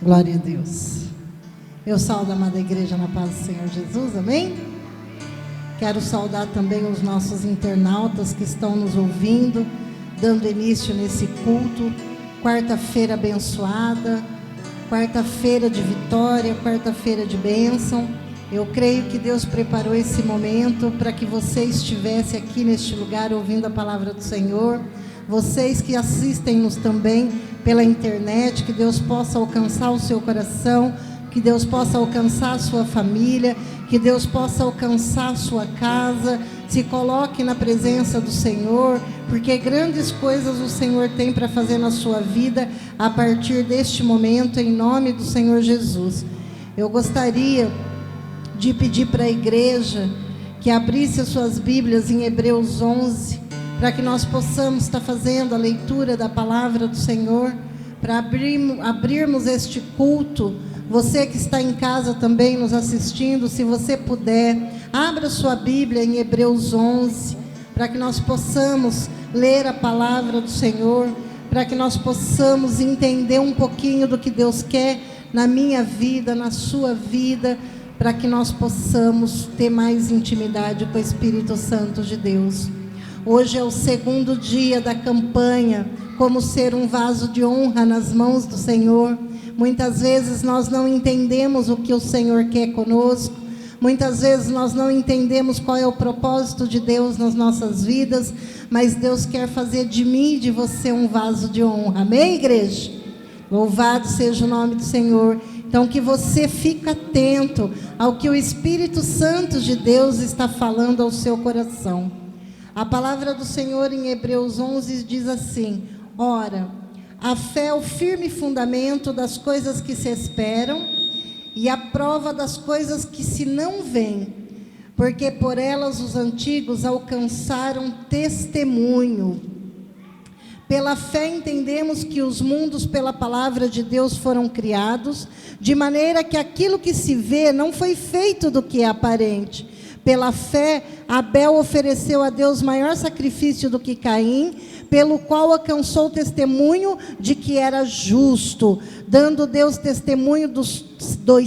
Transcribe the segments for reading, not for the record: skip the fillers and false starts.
Glória a Deus. Eu saúdo a amada igreja na paz do Senhor Jesus, amém? Quero saudar também os nossos internautas que estão nos ouvindo, dando início nesse culto. Quarta-feira abençoada, quarta-feira de vitória, quarta-feira de bênção. Eu creio que Deus preparou esse momento para que você estivesse aqui neste lugar ouvindo a palavra do Senhor. Vocês que assistem-nos também pela internet, que Deus possa alcançar o seu coração, que Deus possa alcançar a sua família, que Deus possa alcançar a sua casa. Se coloque na presença do Senhor, porque grandes coisas o Senhor tem para fazer na sua vida a partir deste momento, em nome do Senhor Jesus. Eu gostaria de pedir para a igreja que abrisse as suas Bíblias em Hebreus 11, para que nós possamos estar fazendo a leitura da palavra do Senhor, para abrirmos este culto. Você que está em casa também nos assistindo, se você puder, abra sua Bíblia em Hebreus 11, para que nós possamos ler a palavra do Senhor, para que nós possamos entender um pouquinho do que Deus quer na minha vida, na sua vida, para que nós possamos ter mais intimidade com o Espírito Santo de Deus. Hoje é o segundo dia da campanha, como ser um vaso de honra nas mãos do Senhor. Muitas vezes nós não entendemos o que o Senhor quer conosco. Muitas vezes nós não entendemos qual é o propósito de Deus nas nossas vidas. Mas Deus quer fazer de mim e de você um vaso de honra. Amém, igreja? Louvado seja o nome do Senhor. Então que você fique atento ao que o Espírito Santo de Deus está falando ao seu coração. A palavra do Senhor em Hebreus 11 diz assim: ora, a fé é o firme fundamento das coisas que se esperam e a prova das coisas que se não veem, porque por elas os antigos alcançaram testemunho. Pela fé entendemos que os mundos pela palavra de Deus foram criados, de maneira que aquilo que se vê não foi feito do que é aparente. Pela fé, Abel ofereceu a Deus maior sacrifício do que Caim, pelo qual alcançou o testemunho de que era justo, dando Deus testemunho dos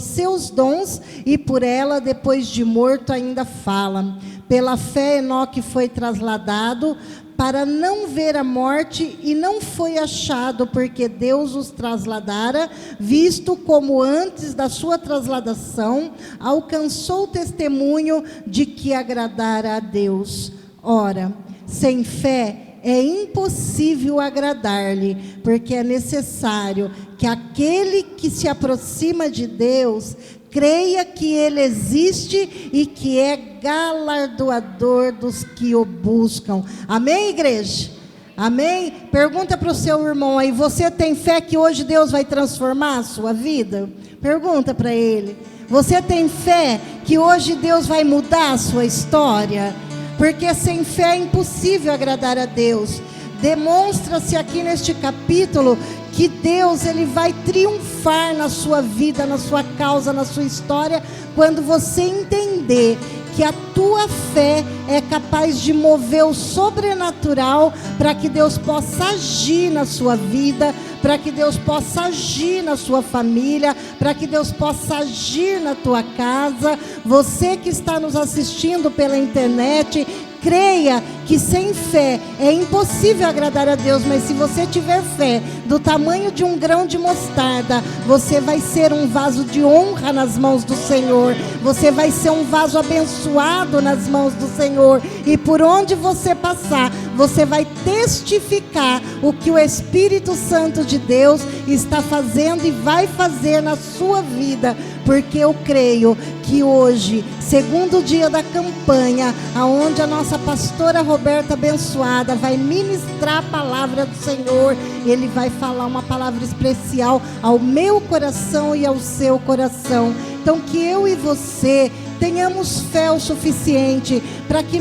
seus dons, e por ela, depois de morto, ainda fala. Pela fé, Enoque foi trasladado para não ver a morte, e não foi achado, porque Deus os trasladara, visto como antes da sua trasladação, alcançou o testemunho de que agradara a Deus. Ora, sem fé é impossível agradar-lhe, porque é necessário que aquele que se aproxima de Deus creia que Ele existe e que é galardoador dos que o buscam. Amém, igreja? Amém? Pergunta para o seu irmão aí: você tem fé que hoje Deus vai transformar a sua vida? Pergunta para ele. Você tem fé que hoje Deus vai mudar a sua história? Porque sem fé é impossível agradar a Deus. Demonstra-se aqui neste capítulo que Deus, Ele vai triunfar na sua vida, na sua causa, na sua história, quando você entender que a tua fé é capaz de mover o sobrenatural, para que Deus possa agir na sua vida, para que Deus possa agir na sua família, para que Deus possa agir na tua casa. Você que está nos assistindo pela internet, creia que sem fé é impossível agradar a Deus, mas se você tiver fé do tamanho de um grão de mostarda, você vai ser um vaso de honra nas mãos do Senhor, você vai ser um vaso abençoado nas mãos do Senhor, e por onde você passar, você vai testificar o que o Espírito Santo de Deus está fazendo e vai fazer na sua vida, porque eu creio que hoje, segundo dia da campanha, aonde a nossa pastora Roberta abençoada vai ministrar a palavra do Senhor, Ele vai falar uma palavra especial ao meu coração e ao seu coração. Então que eu e você tenhamos fé o suficiente para que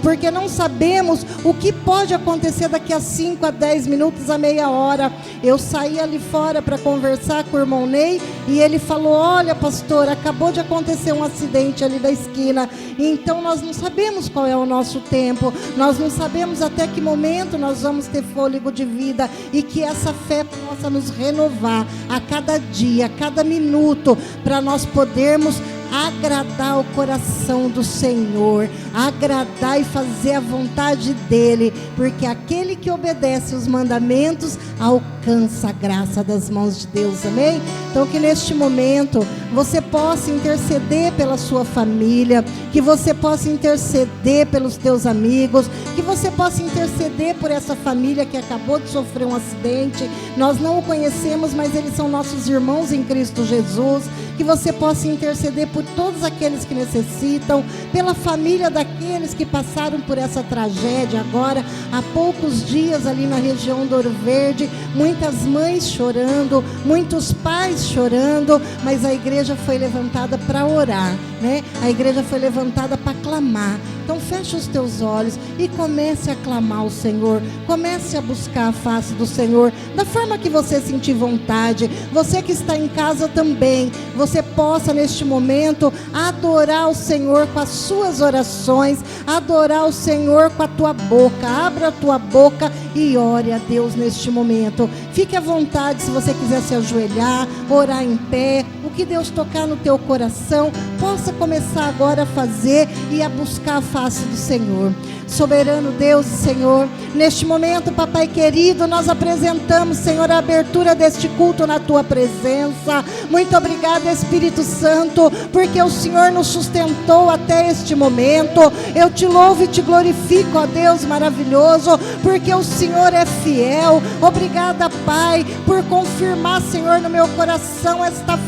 porque não sabemos o que pode acontecer daqui a 5 a 10 minutos, a meia hora. Eu saí ali fora para conversar com o irmão Ney e ele falou: olha, pastor, acabou de acontecer um acidente ali da esquina. Então nós não sabemos qual é o nosso tempo, nós não sabemos até que momento nós vamos ter fôlego de vida, e que essa fé possa nos renovar a cada dia, a cada minuto, para nós podermos agradar o coração do Senhor, agradar e fazer a vontade dEle, porque aquele que obedece os mandamentos alcança a graça das mãos de Deus, amém? Então que neste momento você possa interceder pela sua família, que você possa interceder pelos teus amigos, que você possa interceder por essa família que acabou de sofrer um acidente. Nós não o conhecemos, mas eles são nossos irmãos em Cristo Jesus. Que você possa interceder por todos aqueles que necessitam, pela família daqueles que passaram por essa tragédia agora, há poucos dias ali na região do Ouro Verde, muitas mães chorando, muitos pais chorando, mas a igreja foi levantada para orar, né? A igreja foi levantada para clamar. Então feche os teus olhos e comece a clamar ao Senhor, comece a buscar a face do Senhor, da forma que você sentir vontade. Você que está em casa também, você possa neste momento adorar o Senhor com as suas orações, adorar o Senhor com a tua boca. Abra a tua boca e ore a Deus neste momento. Fique à vontade se você quiser se ajoelhar, orar em pé, o que Deus tocar no teu coração, possa começar agora a fazer e a buscar a face do Senhor. Soberano Deus e Senhor, neste momento, papai querido, nós apresentamos, Senhor, a abertura deste culto na tua presença. Muito obrigada, Espírito Santo, porque o Senhor nos sustentou até este momento. Eu te louvo e te glorifico, ó Deus maravilhoso, porque o Senhor é fiel. Obrigada, Pai, por confirmar, Senhor, no meu coração esta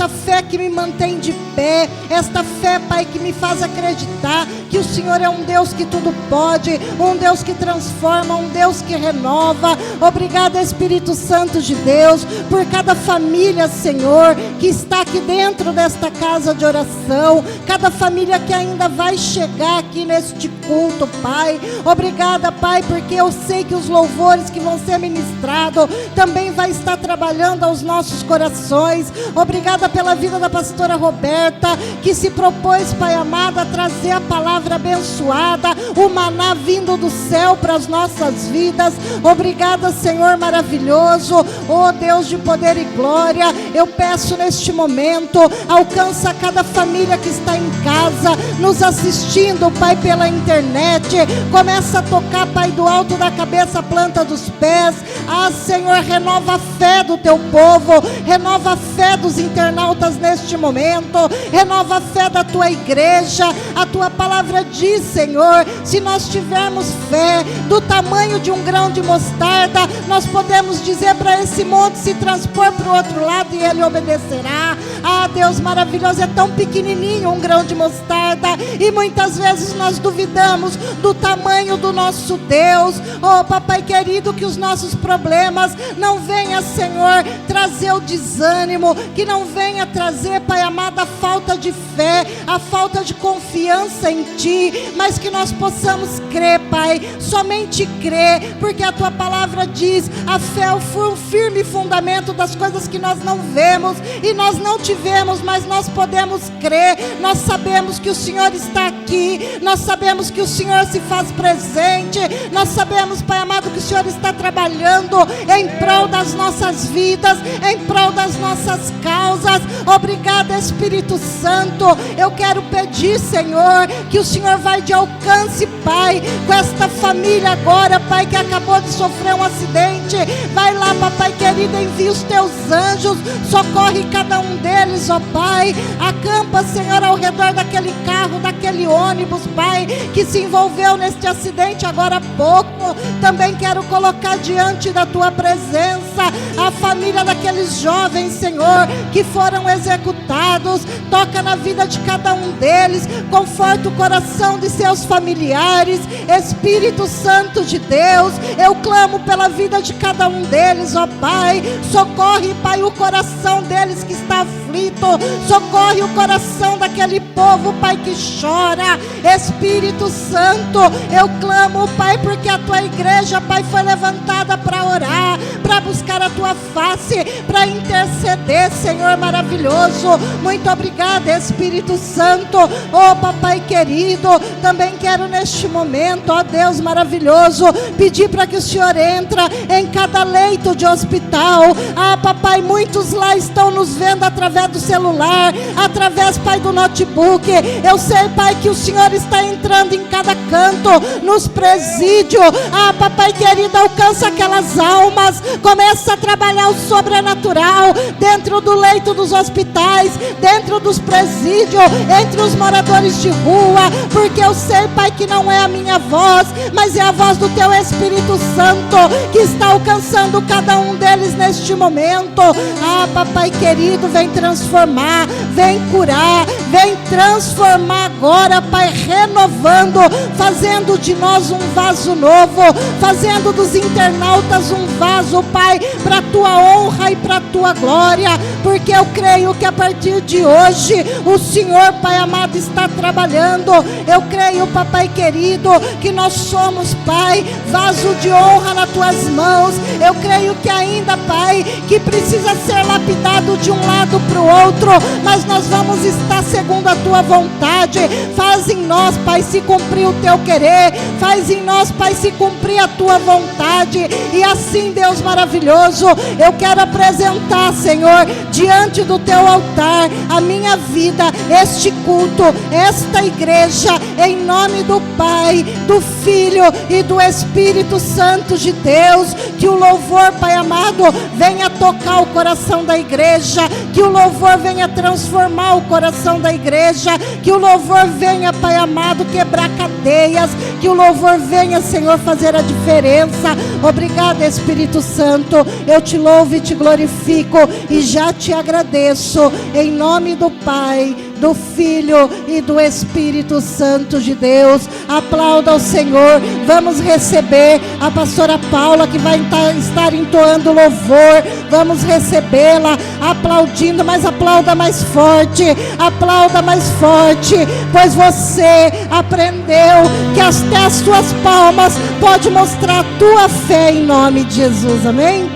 fé que me mantém de pé, esta fé, Pai, que me faz acreditar que o Senhor é um Deus que tudo pode, um Deus que transforma, um Deus que renova. Obrigada, Espírito Santo de Deus, por cada família, Senhor, que está aqui dentro desta casa de oração, cada família que ainda vai chegar aqui neste culto, Pai. Obrigada, Pai, porque eu sei que os louvores que vão ser ministrados também vai estar trabalhando aos nossos corações. Obrigada pela vida da pastora Roberta, que se propôs, Pai amado, a trazer a palavra abençoada, o maná vindo do céu para as nossas vidas. Obrigada, Senhor maravilhoso, oh Deus de poder e glória. Eu peço neste momento, alcança cada família que está em casa, nos assistindo, Pai, pela internet. Começa a tocar, Pai, do alto da cabeça à planta dos pés. Ah, Senhor, renova a fé do teu povo, renova a fé dos internautas neste momento, renova a fé da tua igreja. A tua palavra diz, Senhor, se nós tivermos fé do tamanho de um grão de mostarda, nós podemos dizer para esse monte se transpor para o outro lado e ele obedecerá. Ah, Deus maravilhoso, é tão pequenininho um grão de mostarda, e muitas vezes nós duvidamos do tamanho do nosso Deus. Oh, papai querido, que os nossos problemas não venham, Senhor, trazer o desânimo, que não venha trazer, Pai amado, a falta de fé, a falta de confiança em Ti, mas que nós possamos crer, Pai, somente crer, porque a Tua palavra diz, a fé é o firme fundamento das coisas que nós não vemos, e nós não tivemos, mas nós podemos crer. Nós sabemos que o Senhor está aqui, nós sabemos que o Senhor se faz presente, nós sabemos, Pai amado, que o Senhor está trabalhando em prol das nossas vidas, em prol das nossas causas. Obrigada, Espírito Santo. Eu quero pedir, Senhor, que o Senhor vai de alcance, Pai, com esta família agora, Pai, que acabou de sofrer um acidente. Vai lá, papai querido, envia os teus anjos, socorre cada um deles, ó Pai. Acampa, Senhor, ao redor daquele carro, daquele ônibus, Pai, que se envolveu neste acidente agora há pouco. Também quero colocar diante da tua presença a família daqueles jovens, Senhor, que foram executados. Toca na vida de cada um deles, conforta o coração de seus familiares. Espírito Santo de Deus, eu clamo pela vida de cada um deles, ó Pai. Socorre, Pai, o coração deles que está aflito, socorre o coração daquele povo, Pai, que chora. Espírito Santo, eu clamo, Pai, porque a tua igreja, Pai, foi levantada para orar, para buscar a tua face, para interceder, Senhor maravilhoso. Muito obrigada, Espírito Santo. Oh, papai querido, também quero neste momento, ó Deus maravilhoso, pedir para que o Senhor entra em cada leito de hospital. Ah, papai, muitos lá estão nos vendo através do celular, através, Pai, do notebook. Eu sei, Pai, que o Senhor está entrando em cada canto, nos presídios. Ah, papai querido, alcança aquelas almas, começa a trabalhar o sobrenatural dentro do leito dos hospitais, dentro dos presídios, entre os moradores de rua, porque eu sei, Pai, que não é a minha voz, mas é a voz do teu Espírito Santo que está alcançando cada um deles neste momento. Ah, papai querido, vem transformar, vem curar, vem transformar agora, Pai, renovando, fazendo de nós um vaso novo, fazendo dos internautas um vaso, Pai, para a tua honra e para a tua glória, porque eu creio que a partir de hoje o Senhor, Pai amado, está trabalhando. Eu creio, papai querido, que nós somos, Pai, vaso de honra nas tuas mãos. Eu creio que ainda, Pai, que precisa ser lapidado de um lado para o outro, mas nós vamos estar segundo a tua vontade. Faz em nós, Pai, se cumprir o teu querer, faz em nós, Pai, se cumprir a tua vontade. E assim, Deus maravilhoso, eu quero apresentar, Senhor, diante do teu altar a minha vida, este culto, esta igreja, em nome do Pai, do Filho e do Espírito Santo de Deus. Que o louvor, Pai amado, venha tocar o coração da igreja, que o louvor venha transformar o coração da igreja, que o louvor venha, Pai amado, quebrar cadeias, que o louvor venha, Senhor, fazer a diferença. Obrigada, Espírito Santo, eu te louvo e te glorifico e já te agradeço, em nome do Pai, do Filho e do Espírito Santo de Deus. Aplauda o Senhor. Vamos receber a pastora Paula, que vai estar entoando louvor. Vamos recebê-la aplaudindo, mas aplauda mais forte, aplauda mais forte, pois você aprendeu que até as suas palmas pode mostrar a tua fé, em nome de Jesus. Amém?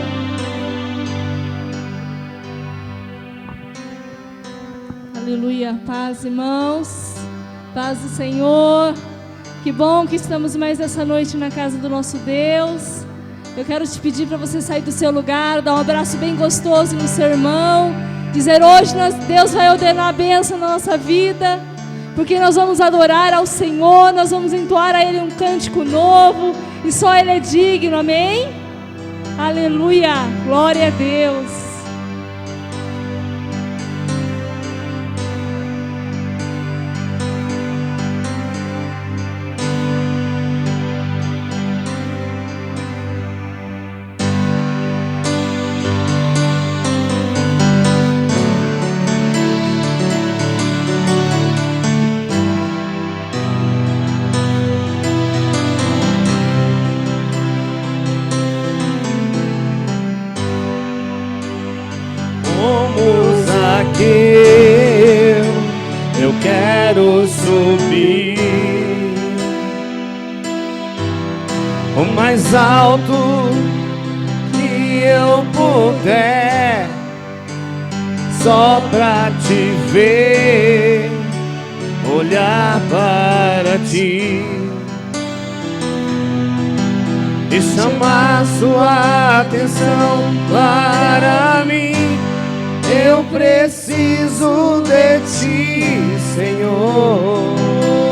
Aleluia, paz, irmãos, paz do Senhor. Que bom que estamos mais essa noite na casa do nosso Deus. Eu quero te pedir para você sair do seu lugar, dar um abraço bem gostoso no seu irmão, dizer: hoje Deus vai ordenar a bênção na nossa vida, porque nós vamos adorar ao Senhor, nós vamos entoar a Ele um cântico novo, e só Ele é digno, amém? Aleluia, glória a Deus. Eu quero subir o mais alto que eu puder, só pra te ver, olhar para ti e chamar sua atenção para mim. Eu preciso de ti, Senhor.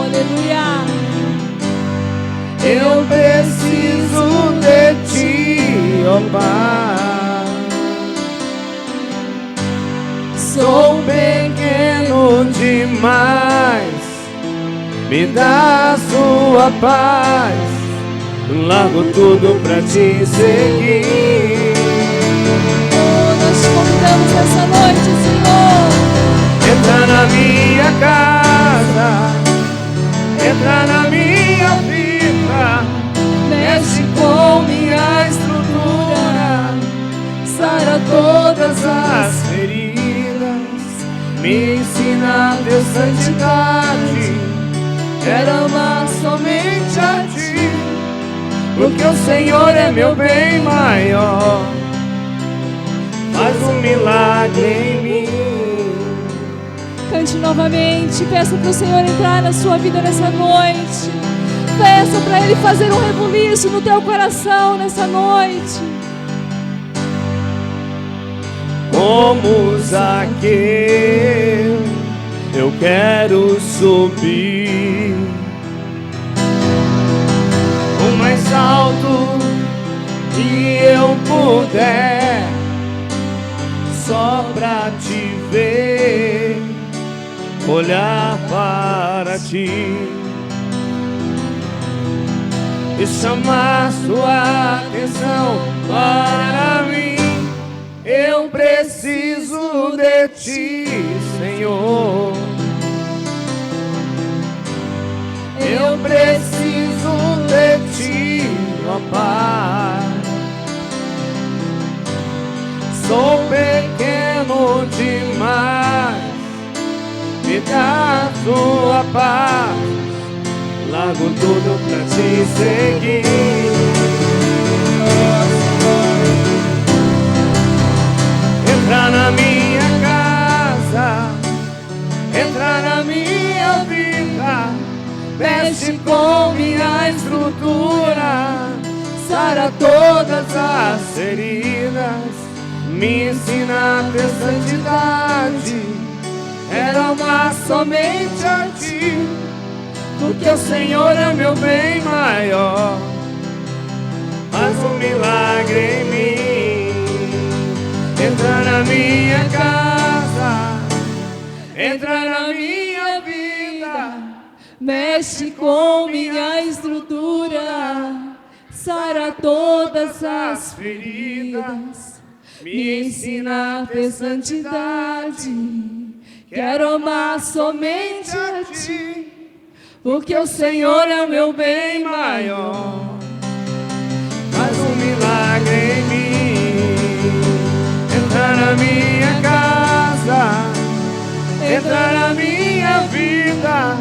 Aleluia. Eu preciso de ti, ó Pai. Sou pequeno demais, me dá sua paz. Largo tudo pra te seguir. Convidamos essa noite, Senhor. Entra na minha casa, entra na minha vida, mexe com minha estrutura, sara todas as feridas. santidade, quero amar somente a Ti, porque o Senhor é meu bem maior. Faz um milagre em mim. Cante novamente, peça para o Senhor entrar na sua vida nessa noite. Peça para Ele fazer um rebuliço no teu coração nessa noite. Como Zaqueu, eu quero subir o mais alto que eu puder, só pra Te ver, olhar para Ti e chamar Sua atenção para mim. Eu preciso de Ti, Senhor. Eu preciso de Ti, ó Pai. Sou pequeno demais, me dá Tua paz. Largo tudo pra Te seguir. Entra na minha casa, entra na minha vida, mexe com minha estrutura, sara todas as feridas, me ensina a ter santidade, quero amar somente a Ti, porque o Senhor é meu bem maior. Faz um milagre em mim. Entra na minha casa, entra na minha vida, Mexe com minha estrutura, sara todas as feridas, me ensina a ter santidade, quero amar somente a Ti, porque o Senhor é o meu bem maior. Faz um milagre em mim. Entra na minha casa, entra na minha vida,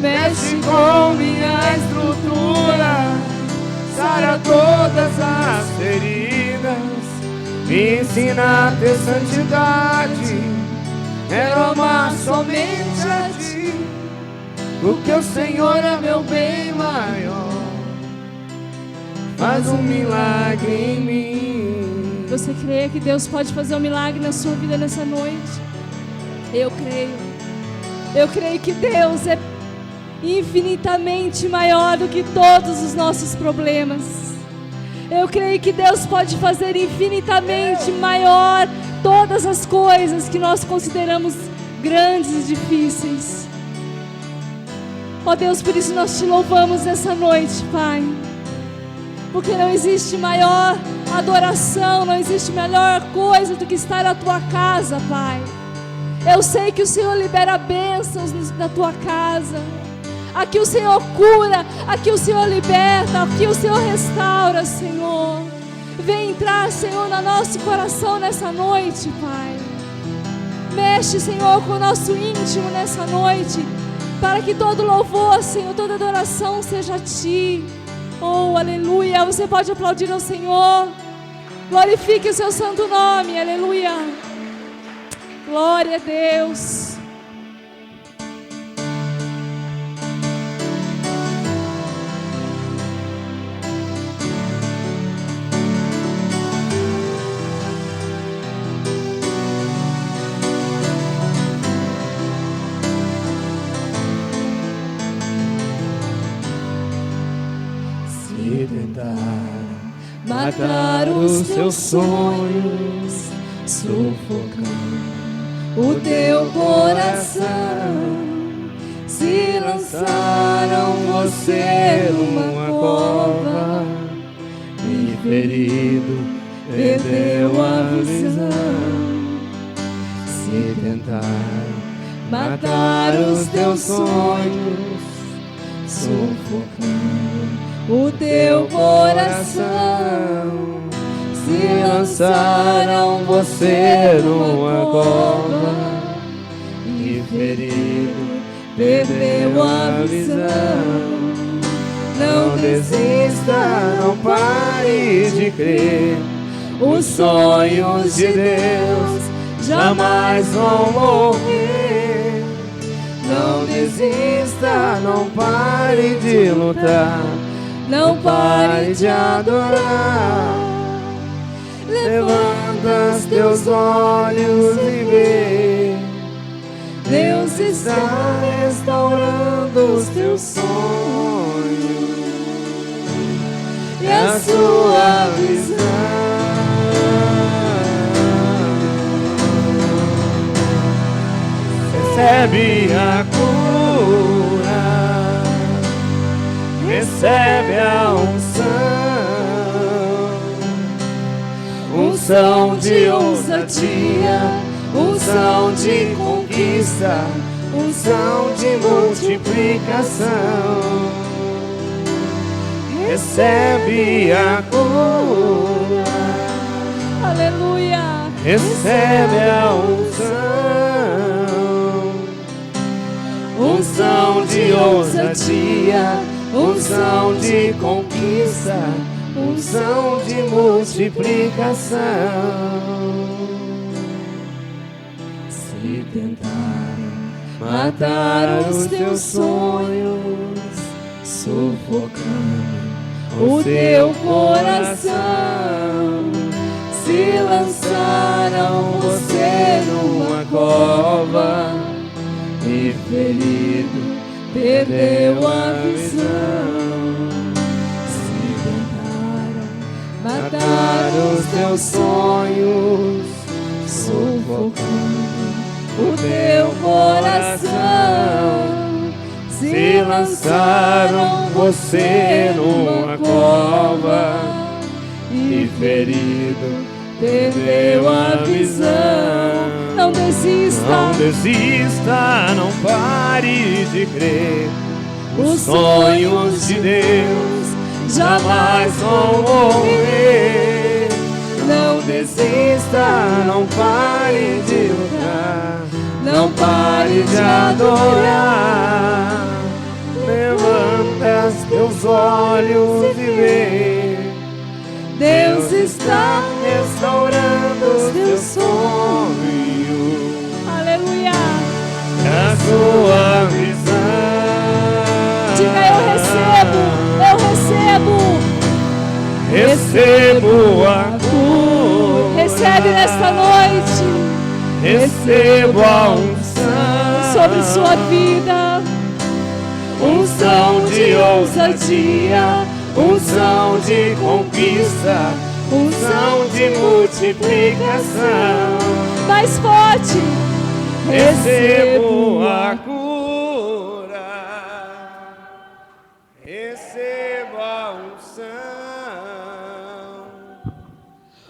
mexe com minha estrutura, sara todas as feridas, me ensina a ter santidade, quero amar somente a Ti, porque o Senhor é meu bem maior. Faz um milagre em mim. Você crê que Deus pode fazer um milagre na sua vida nessa noite? Eu creio. Eu creio que Deus é infinitamente maior do que todos os nossos problemas. Eu creio que Deus pode fazer infinitamente maior todas as coisas que nós consideramos grandes e difíceis. Ó Deus, por isso nós Te louvamos essa noite, Pai. Porque não existe maior adoração, não existe melhor coisa do que estar na Tua casa, Pai. Eu sei que o Senhor libera bênçãos na Tua casa. Aqui o Senhor cura, aqui o Senhor liberta, aqui o Senhor restaura, Senhor. Vem entrar, Senhor, no nosso coração nessa noite, Pai. Mexe, Senhor, com o nosso íntimo nessa noite, para que todo louvor, Senhor, toda adoração seja a Ti. Oh, aleluia. Você pode aplaudir ao Senhor. Glorifique o Seu santo nome. Aleluia. Glória a Deus. Se tentar matar os teus sonhos, sufocando o teu coração, se lançaram você numa cova e ferido perdeu a visão. Se tentar matar os teus sonhos, sufocando o teu coração, se lançaram você numa cova e ferido perdeu a visão. Não desista, não pare de crer. Os sonhos de Deus jamais vão morrer. Não desista, não pare de lutar. Não pare de adorar. Levanta os teus olhos e vê. Deus está restaurando os teus sonhos e a sua visão. Recebe a cura, recebe a unção de ousadia, unção de conquista, unção de multiplicação. Recebe a cura, Aleluia. recebe a unção de ousadia, unção de conquista, unção de multiplicação. Se tentaram matar os teus sonhos, sufocando o teu coração, se lançaram você numa cova e ferido perdeu a visão. Se tentaram matar os teus sonhos, sufocando o teu coração, se lançaram você numa cova e ferido perdeu a visão. Não desista, não desista, não pare de crer. Os sonhos de Deus jamais vão morrer. Não desista, não pare de lutar, não pare de adorar. Levanta os teus olhos e vê. Deus está restaurando os teus sonhos. Aleluia. A sua visão. Diga: eu recebo, recebo a cura. Recebe nesta noite, recebo a unção sobre sua vida, unção de ousadia, unção de conquista, unção de multiplicação. Mais forte. Recebo a cura, recebo a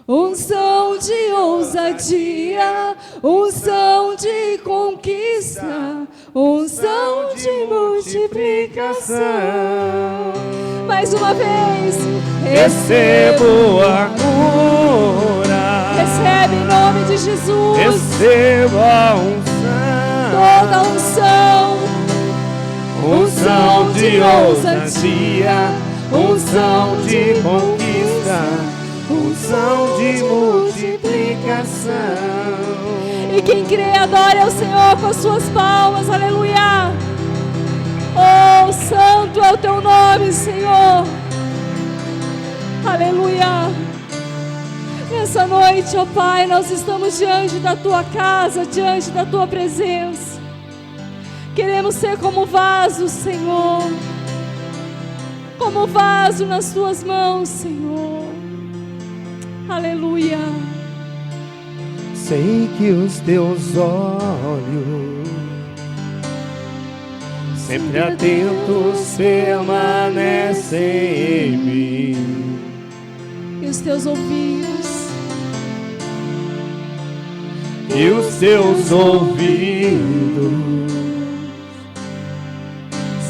unção de ousadia, unção de conquista, unção de multiplicação. Mais uma vez. Recebo a cura. Recebe em nome de Jesus. Recebo a unção. Toda a unção. Unção de ousadia, unção de conquista, unção de multiplicação. E quem crê, adore ao Senhor com as suas palmas. Aleluia. Oh, santo é o teu nome, Senhor. Aleluia. Nessa noite, ó Pai, nós estamos diante da Tua casa, diante da Tua presença. Queremos ser como vaso, Senhor. Como vaso nas Tuas mãos, Senhor. Aleluia. Sei que os Teus olhos, sempre atentos, permanecem em mim. E os Teus ouvidos, e os Teus ouvidos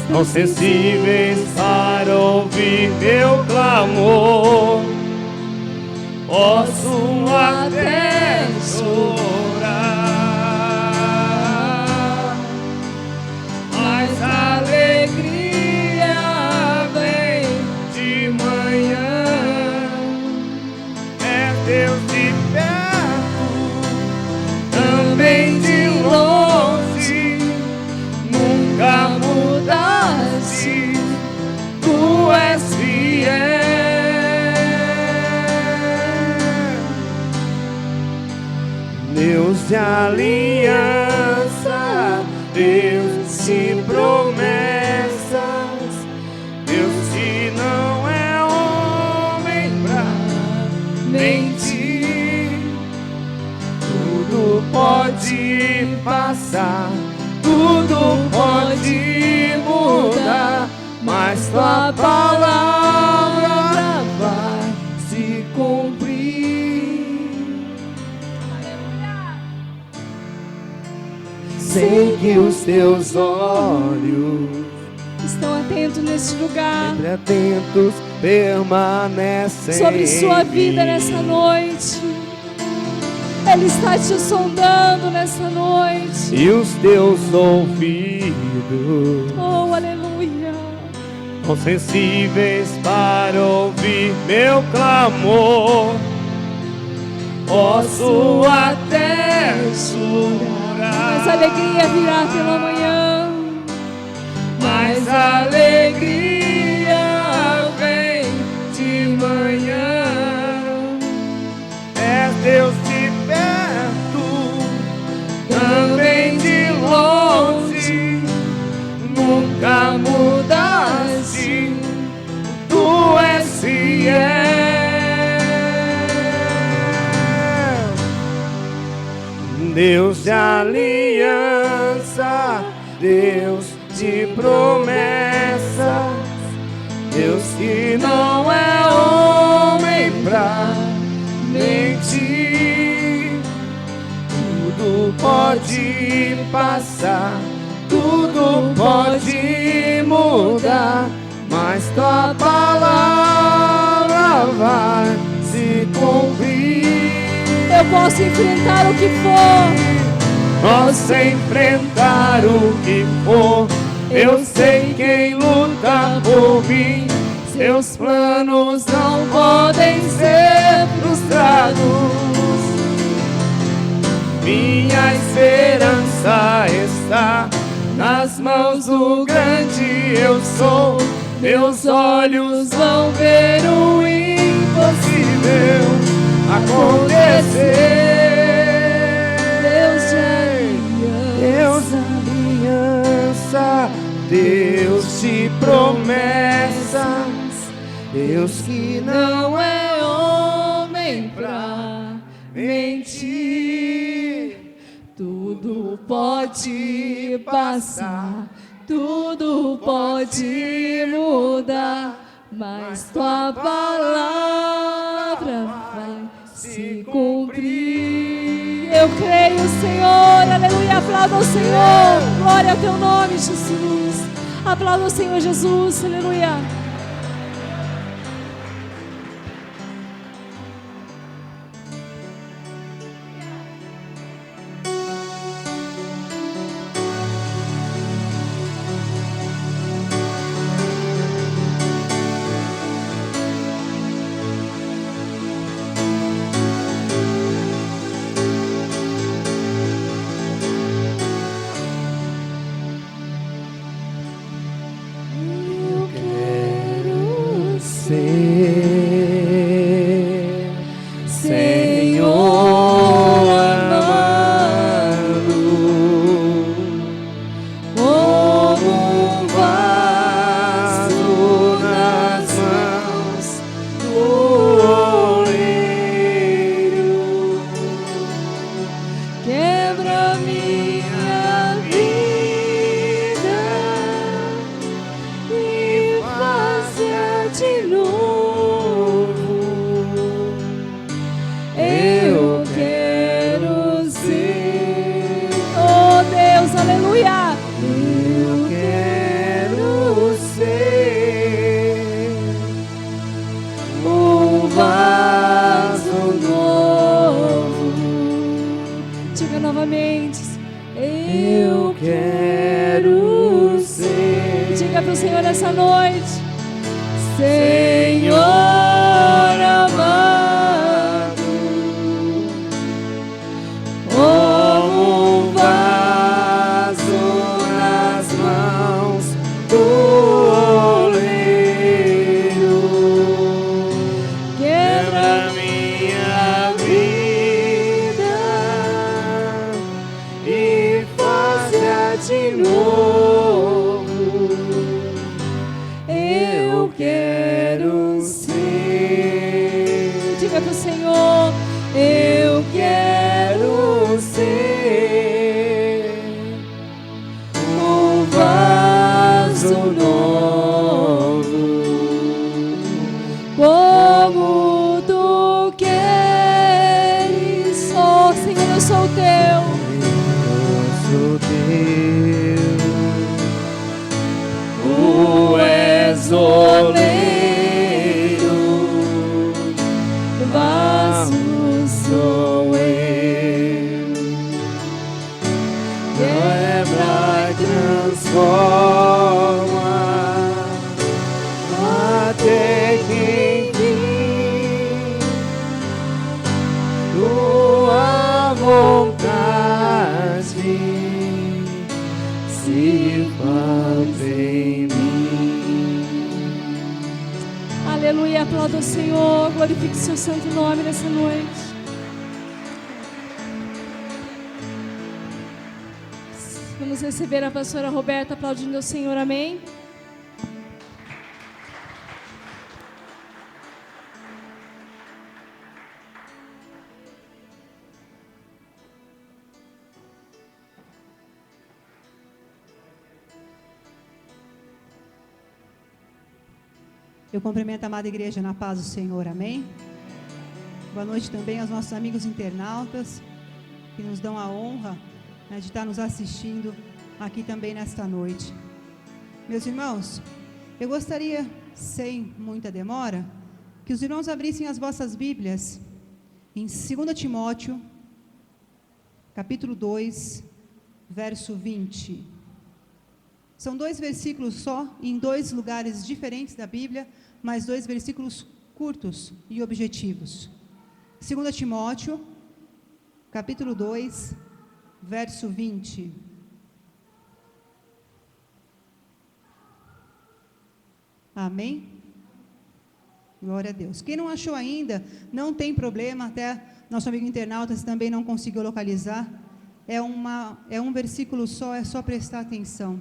são sensíveis para ouvir meu clamor. Posso até chorar, Deus de perto, também de longe, nunca mudaste, tu és fiel. Deus de aliança, Deus de promessas, Deus que não é homem pra mentir. Tudo pode passar, tudo pode mudar, mas tua palavra vai se cumprir. Sei que os teus olhos estão atentos neste lugar, sempre atentos permanecem sobre sua vida nessa noite. Ele está te sondando nessa noite. e os teus ouvidos Oh, aleluia. são sensíveis para ouvir meu clamor. Posso até chorar, Mas a alegria virá pela manhã. mas a alegria vem de manhã. É Deus de perto, também de longe, nunca mudaste, tu és fiel. Deus de aliança, Deus de promessas, Deus que não é homem pra mentir. Tudo pode passar, tudo pode mudar, mas tua palavra vai se cumprir. Eu posso enfrentar o que for. Posso enfrentar o que for, eu sei quem luta por mim. Seus planos não podem ser frustrados. Minha esperança está nas mãos do grande eu sou. Meus olhos vão ver o impossível acontecer. Deus de aliança, Deus de promessas, Deus que não é homem pra mentir. Tudo pode passar, tudo pode mudar, mas tua palavra vai se cumprir. Eu creio, Senhor. Aleluia. Aplauda ao Senhor. Glória ao teu nome, Jesus. Aplauda ao Senhor Jesus. Aleluia. vida e faça de novo. Eu quero ser. Diga pro Senhor: eu quero ser um vaso novo, como tu queres. Oh, Senhor, eu sou teu. eu sou teu. Tu és oleiro, vaso sou eu. Quebra e transforma até que enfim tua vontade se faz em mim. Aleluia, aplauda o Senhor, glorifique o seu santo nome nessa noite. Vamos receber a pastora Roberta aplaudindo ao Senhor, amém? Eu cumprimento a amada igreja na paz do Senhor, amém? Boa noite também aos nossos amigos internautas que nos dão a honra, né, de estar nos assistindo aqui também nesta noite. Meus irmãos, eu gostaria, sem muita demora, que os irmãos abrissem as vossas Bíblias em 2 Timóteo, capítulo 2, verso 20. São 2 versículos só, em 2 lugares diferentes da Bíblia, mas 2 versículos curtos e objetivos. 2 Timóteo, capítulo 2, verso 20. Amém? Glória a Deus. Quem não achou ainda, não tem problema, até nosso amigo internauta, se também não conseguiu localizar, é um versículo só, é só prestar atenção.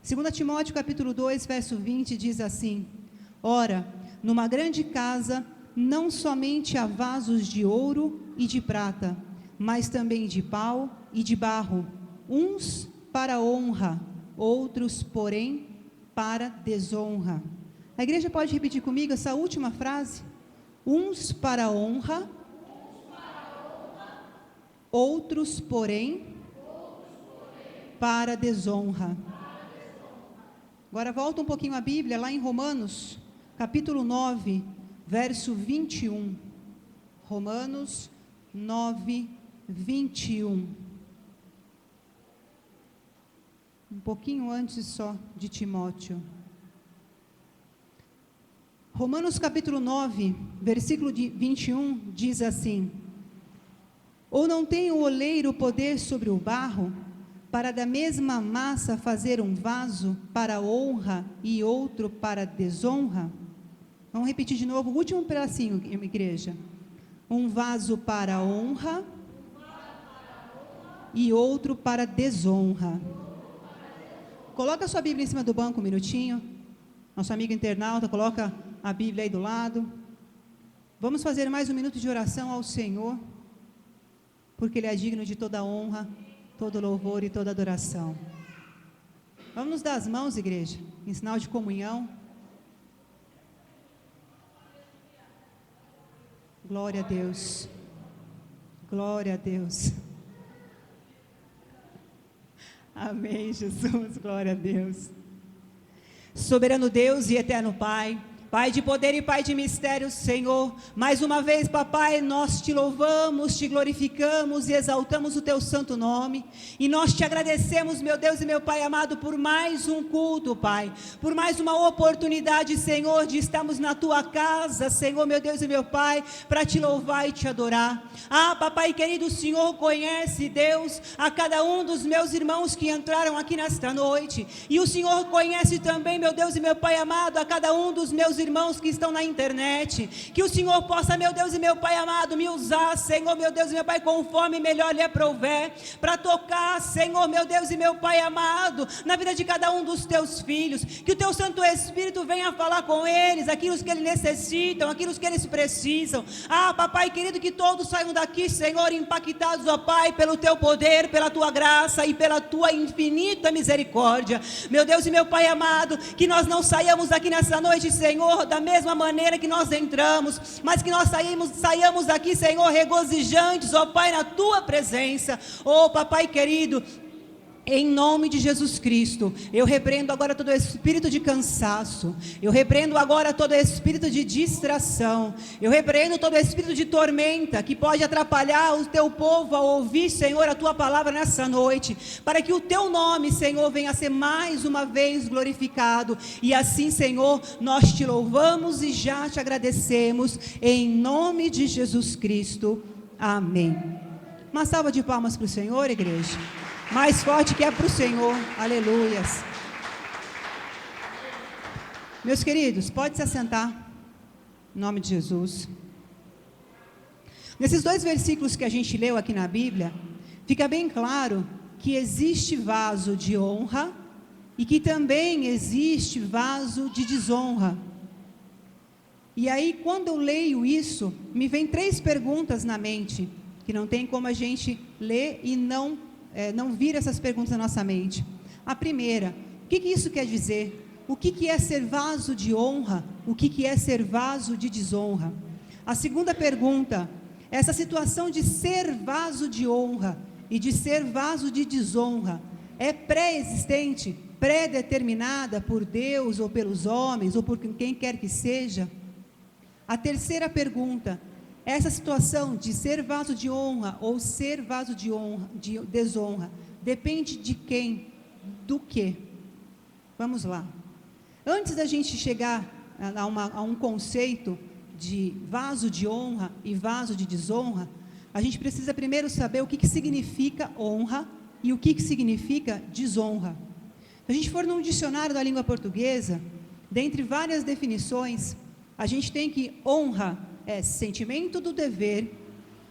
2 Timóteo capítulo 2, verso 20, diz assim: ora, numa grande casa, não somente há vasos de ouro e de prata, mas também de pau e de barro, uns para honra, outros, porém, para desonra. A igreja pode repetir comigo essa última frase? Uns para honra, outros, porém, para desonra. Agora volta um pouquinho a Bíblia, lá em Romanos, capítulo 9, verso 21. Romanos 9, 21. Um pouquinho antes só de Timóteo. Romanos capítulo 9, versículo 21, diz assim: ou não tem o oleiro poder sobre o barro, para da mesma massa fazer um vaso para honra e outro para desonra? Vamos repetir de novo o último pedacinho, igreja. Um vaso para honra e outro para desonra. Coloca a sua Bíblia em cima do banco um minutinho. Nosso amigo internauta, coloca a Bíblia aí do lado. Vamos fazer mais um minuto de oração ao Senhor, porque Ele é digno de toda honra, todo louvor e toda adoração. Vamos nos dar as mãos, igreja, em sinal de comunhão. Glória a Deus. Glória a Deus. Amém, Jesus. Glória a Deus. Soberano Deus e eterno Pai, Pai de poder e Pai de mistério, Senhor, mais uma vez, papai, nós te louvamos, te glorificamos e exaltamos o teu santo nome, e nós te agradecemos, meu Deus e meu Pai amado, por mais um culto, Pai, por mais uma oportunidade, Senhor, de estarmos na tua casa, Senhor, meu Deus e meu Pai, para te louvar e te adorar. Papai querido, o Senhor conhece, Deus, a cada um dos meus irmãos que entraram aqui nesta noite, e o Senhor conhece também, meu Deus e meu Pai amado, a cada um dos meus meus irmãos que estão na internet, que o Senhor possa, meu Deus e meu Pai amado, me usar, Senhor, meu Deus e meu Pai, conforme melhor lhe aprouver, para tocar, Senhor, meu Deus e meu Pai amado, na vida de cada um dos teus filhos, que o teu Santo Espírito venha falar com eles, aquilo que eles necessitam, aquilo que eles precisam. Papai querido, que todos saiam daqui, Senhor, impactados, ó Pai, pelo teu poder, pela tua graça e pela tua infinita misericórdia. Meu Deus e meu Pai amado, que nós não saiamos daqui nessa noite, Senhor, da mesma maneira que nós entramos, mas que nós saiamos daqui, Senhor, regozijantes, ó Pai, na tua presença. Papai querido, em nome de Jesus Cristo, eu repreendo agora todo espírito de cansaço, eu repreendo agora todo espírito de distração, eu repreendo todo espírito de tormenta, que pode atrapalhar o teu povo a ouvir, Senhor, a tua palavra nessa noite, para que o teu nome, Senhor, venha a ser mais uma vez glorificado, e assim, Senhor, nós te louvamos e já te agradecemos, em nome de Jesus Cristo, amém. Uma salva de palmas para o Senhor, igreja. Mais forte que é para o Senhor, aleluias. Meus queridos, pode se assentar, em nome de Jesus. Nesses 2 versículos que a gente leu aqui na Bíblia, fica bem claro que existe vaso de honra e que também existe vaso de desonra. E aí, quando eu leio isso, me vem 3 perguntas na mente, que não tem como a gente ler e não vir essas perguntas na nossa mente. A primeira, o que isso quer dizer? O que é ser vaso de honra? O que é ser vaso de desonra? A segunda pergunta, essa situação de ser vaso de honra e de ser vaso de desonra, é pré-existente, pré-determinada por Deus ou pelos homens ou por quem quer que seja? A terceira pergunta, essa situação de ser vaso de honra ou ser vaso de honra, de desonra, depende de quem? Do quê? Vamos lá. Antes da gente chegar a um conceito de vaso de honra e vaso de desonra, a gente precisa primeiro saber o que significa honra e o que significa desonra. Se a gente for num dicionário da língua portuguesa, dentre várias definições, a gente tem que honra é sentimento do dever,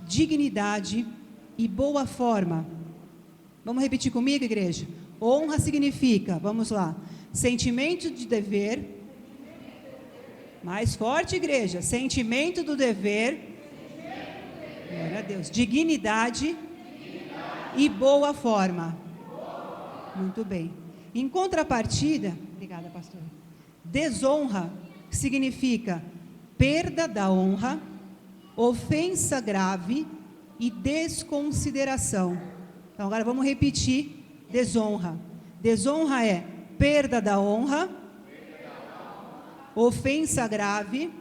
dignidade e boa forma. Vamos repetir comigo, igreja? Honra significa, vamos lá, sentimento de dever, mais forte, igreja, sentimento do dever, glória a Deus, dignidade e boa forma. Muito bem. Em contrapartida, obrigada, pastor, desonra significa perda da honra, ofensa grave e desconsideração. Então agora vamos repetir desonra. Desonra é perda da honra, ofensa grave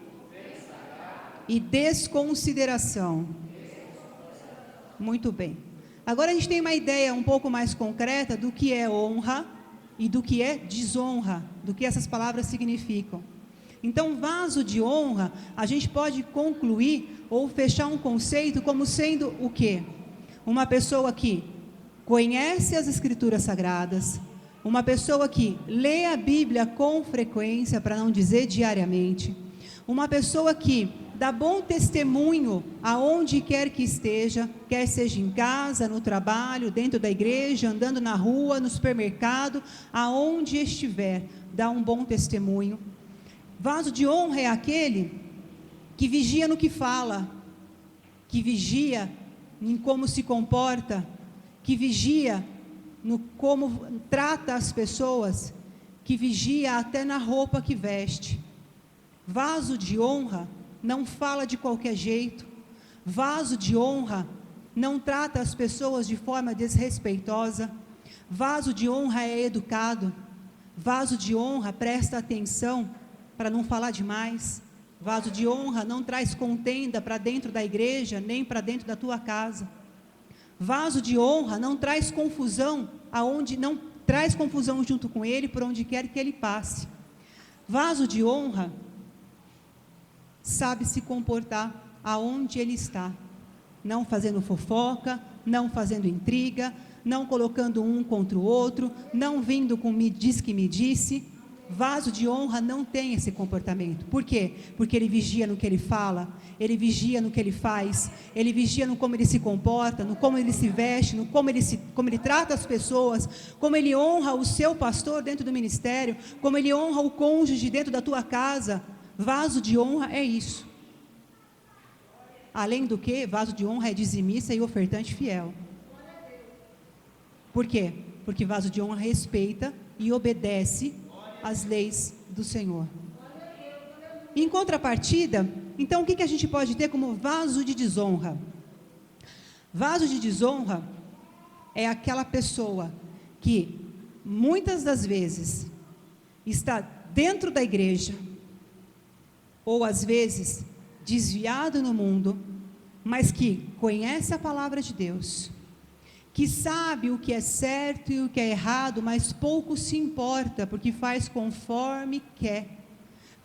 e desconsideração. Muito bem. Agora a gente tem uma ideia um pouco mais concreta do que é honra e do que é desonra, do que essas palavras significam. Então, vaso de honra, a gente pode concluir ou fechar um conceito como sendo o quê? Uma pessoa que conhece as Escrituras Sagradas, uma pessoa que lê a Bíblia com frequência, para não dizer diariamente, uma pessoa que dá bom testemunho aonde quer que esteja, quer seja em casa, no trabalho, dentro da igreja, andando na rua, no supermercado, aonde estiver, dá um bom testemunho. Vaso de honra é aquele que vigia no que fala, que vigia em como se comporta, que vigia no como trata as pessoas, que vigia até na roupa que veste. Vaso de honra não fala de qualquer jeito. Vaso de honra não trata as pessoas de forma desrespeitosa. Vaso de honra é educado. Vaso de honra presta atenção para não falar demais. Vaso de honra não traz contenda para dentro da igreja, nem para dentro da tua casa. Vaso de honra não traz confusão, não traz confusão junto com ele, por onde quer que ele passe. Vaso de honra sabe se comportar aonde ele está, não fazendo fofoca, não fazendo intriga, não colocando um contra o outro, não vindo com me diz que me disse. Vaso de honra não tem esse comportamento. Por quê? Porque ele vigia no que ele fala, ele vigia no que ele faz, ele vigia no como ele se comporta, no como ele se veste, no como ele trata as pessoas, como ele honra o seu pastor dentro do ministério, como ele honra o cônjuge dentro da tua casa. Vaso de honra é isso. Além do que, vaso de honra é dizimista e ofertante fiel. Por quê? Porque vaso de honra respeita e obedece as leis do Senhor. Em contrapartida, então o que a gente pode ter como vaso de desonra? Vaso de desonra é aquela pessoa que muitas das vezes está dentro da igreja, ou às vezes desviado no mundo, mas que conhece a palavra de Deus, que sabe o que é certo e o que é errado, mas pouco se importa, porque faz conforme quer,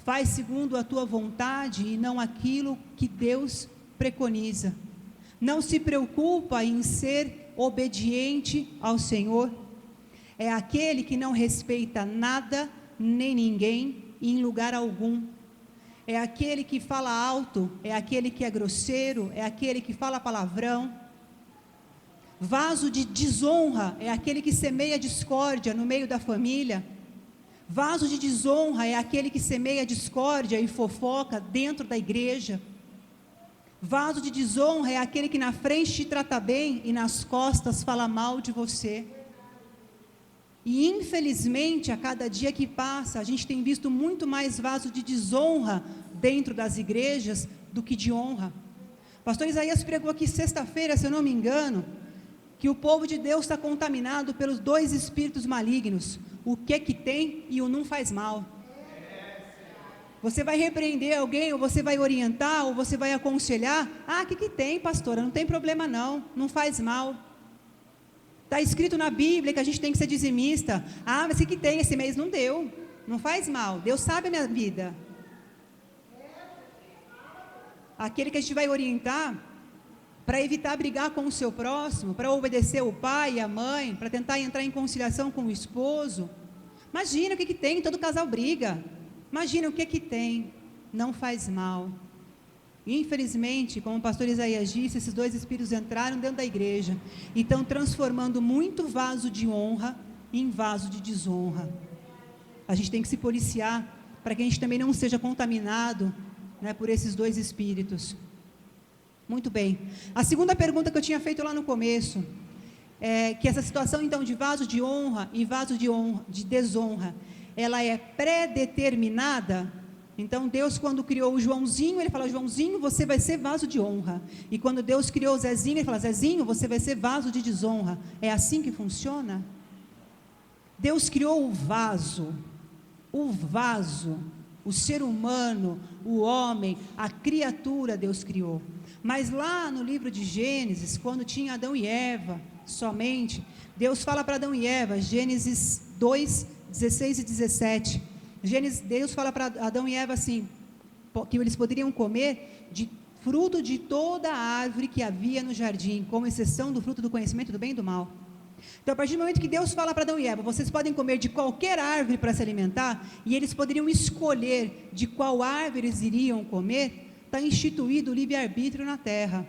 faz segundo a tua vontade e não aquilo que Deus preconiza, não se preocupa em ser obediente ao Senhor, é aquele que não respeita nada, nem ninguém, em lugar algum, é aquele que fala alto, é aquele que é grosseiro, é aquele que fala palavrão. Vaso de desonra é aquele que semeia discórdia no meio da família. Vaso de desonra é aquele que semeia discórdia e fofoca dentro da igreja. Vaso de desonra é aquele que na frente te trata bem e nas costas fala mal de você. E infelizmente, a cada dia que passa, a gente tem visto muito mais vaso de desonra dentro das igrejas do que de honra. Pastor Isaías pregou aqui sexta-feira, se eu não me engano, que o povo de Deus está contaminado pelos 2 espíritos malignos, o que tem e o não faz mal. Você vai repreender alguém, ou você vai orientar, ou você vai aconselhar, o que tem, pastora? Não tem problema não faz mal. Está escrito na Bíblia que a gente tem que ser dizimista. Mas o que tem? Esse mês não deu, não faz mal, Deus sabe a minha vida. Aquele que a gente vai orientar, para evitar brigar com o seu próximo, para obedecer o pai e a mãe, para tentar entrar em conciliação com o esposo. Imagina o que tem, todo casal briga. Imagina o que tem, não faz mal. Infelizmente, como o pastor Isaías disse, esses 2 espíritos entraram dentro da igreja e estão transformando muito vaso de honra em vaso de desonra. A gente tem que se policiar para que a gente também não seja contaminado, por esses 2 espíritos. Muito bem. A segunda pergunta que eu tinha feito lá no começo, é que essa situação então de vaso de honra e vaso de desonra, ela é pré-determinada. Então Deus, quando criou o Joãozinho, ele fala: Joãozinho, você vai ser vaso de honra. E quando Deus criou o Zezinho, ele fala: Zezinho, você vai ser vaso de desonra. É assim que funciona? Deus criou o vaso, o ser humano, o homem, a criatura Deus criou. Mas lá no livro de Gênesis, quando tinha Adão e Eva somente, Deus fala para Adão e Eva, Gênesis 2, 16 e 17. Deus fala para Adão e Eva assim, que eles poderiam comer de fruto de toda a árvore que havia no jardim, com exceção do fruto do conhecimento do bem e do mal. Então, a partir do momento que Deus fala para Adão e Eva, vocês podem comer de qualquer árvore para se alimentar, e eles poderiam escolher de qual árvore eles iriam comer, está instituído o livre-arbítrio na terra.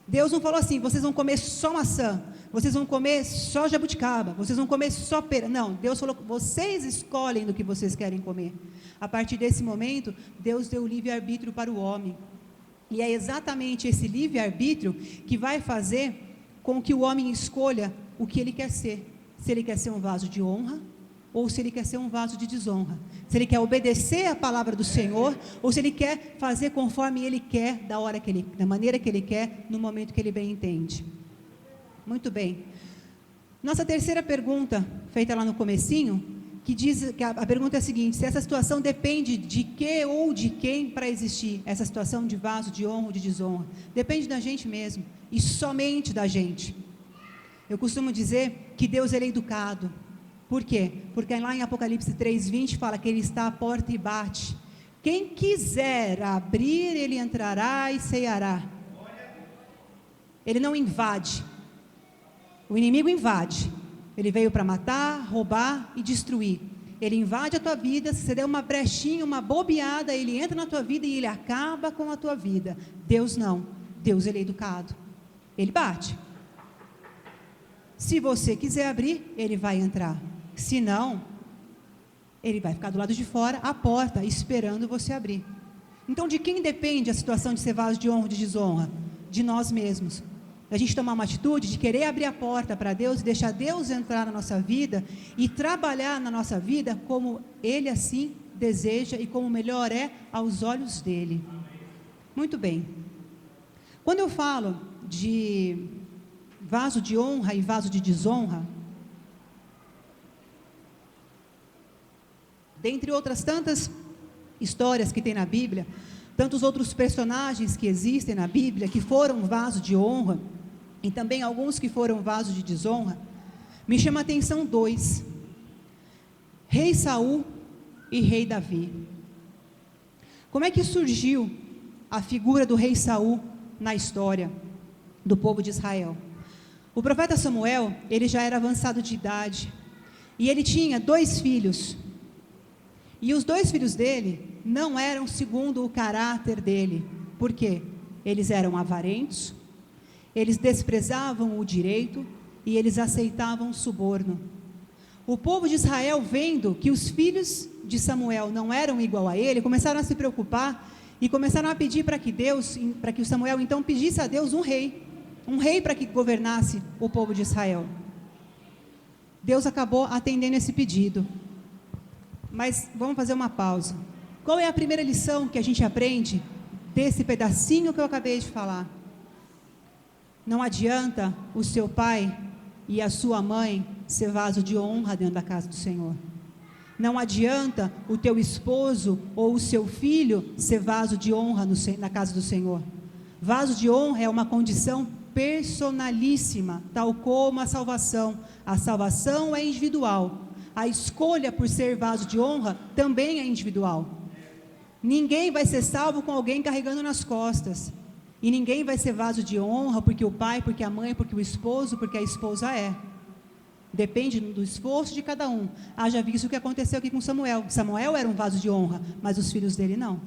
Deus não falou assim: vocês vão comer só maçã, vocês vão comer só jabuticaba, vocês vão comer só pera. Não, Deus falou: vocês escolhem do que vocês querem comer. A partir desse momento, Deus deu o livre-arbítrio para o homem. E é exatamente esse livre-arbítrio que vai fazer com que o homem escolha o que ele quer ser. Se ele quer ser um vaso de honra, ou se ele quer ser um vaso de desonra. Se ele quer obedecer a palavra do Senhor, ou se ele quer fazer conforme ele quer, da maneira que ele quer, no momento que ele bem entende. Muito bem. Nossa terceira pergunta, feita lá no comecinho, que diz que a pergunta é a seguinte: se essa situação depende de que ou de quem para existir, essa situação de vaso de honra ou de desonra, depende da gente mesmo, e somente da gente. Eu costumo dizer que Deus é educado. Por quê? Porque lá em Apocalipse 3:20 fala que Ele está à porta e bate. Quem quiser abrir, Ele entrará e ceará. Ele não invade. O inimigo invade. Ele veio para matar, roubar e destruir. ele invade a tua vida. Se você der uma brechinha, uma bobeada, ele entra na tua vida e ele acaba com a tua vida. Deus não. Deus, ele é educado. Ele bate. Se você quiser abrir, ele vai entrar. Se não, ele vai ficar do lado de fora, à porta, esperando você abrir. Então, de quem depende a situação de ser vaso de honra ou de desonra? De nós mesmos. A gente tomar uma atitude de querer abrir a porta para Deus e deixar Deus entrar na nossa vida e trabalhar na nossa vida como Ele assim deseja e como melhor é aos olhos dEle. Muito bem. Quando eu falo de vaso de honra e vaso de desonra, dentre outras tantas histórias que tem na Bíblia, tantos outros personagens que existem na Bíblia, que foram vaso de honra, e também alguns que foram vaso de desonra, me chama a atenção dois: rei Saul e rei Davi. Como é que surgiu a figura do rei Saul na história do povo de Israel? O profeta Samuel, ele já era avançado de idade, e ele tinha 2 filhos, e os 2 filhos dele não eram segundo o caráter dele. Por quê? Eles eram avarentos, eles desprezavam o direito e eles aceitavam o suborno. O povo de Israel, vendo que os filhos de Samuel não eram igual a ele, começaram a se preocupar e começaram a pedir para que o Samuel então pedisse a Deus um rei para que governasse o povo de Israel. Deus acabou atendendo esse pedido. Mas vamos fazer uma pausa. Qual é a primeira lição que a gente aprende desse pedacinho que eu acabei de falar? Não adianta o seu pai e a sua mãe ser vaso de honra dentro da casa do Senhor. Não adianta o teu esposo ou o seu filho ser vaso de honra na casa do Senhor. Vaso de honra é uma condição personalíssima, tal como a salvação. A salvação é individual. A escolha por ser vaso de honra também é individual. Ninguém vai ser salvo com alguém carregando nas costas. E ninguém vai ser vaso de honra porque o pai, porque a mãe, porque o esposo, porque a esposa é. Depende do esforço de cada um. Haja visto o que aconteceu aqui com Samuel. Samuel era um vaso de honra, mas os filhos dele não.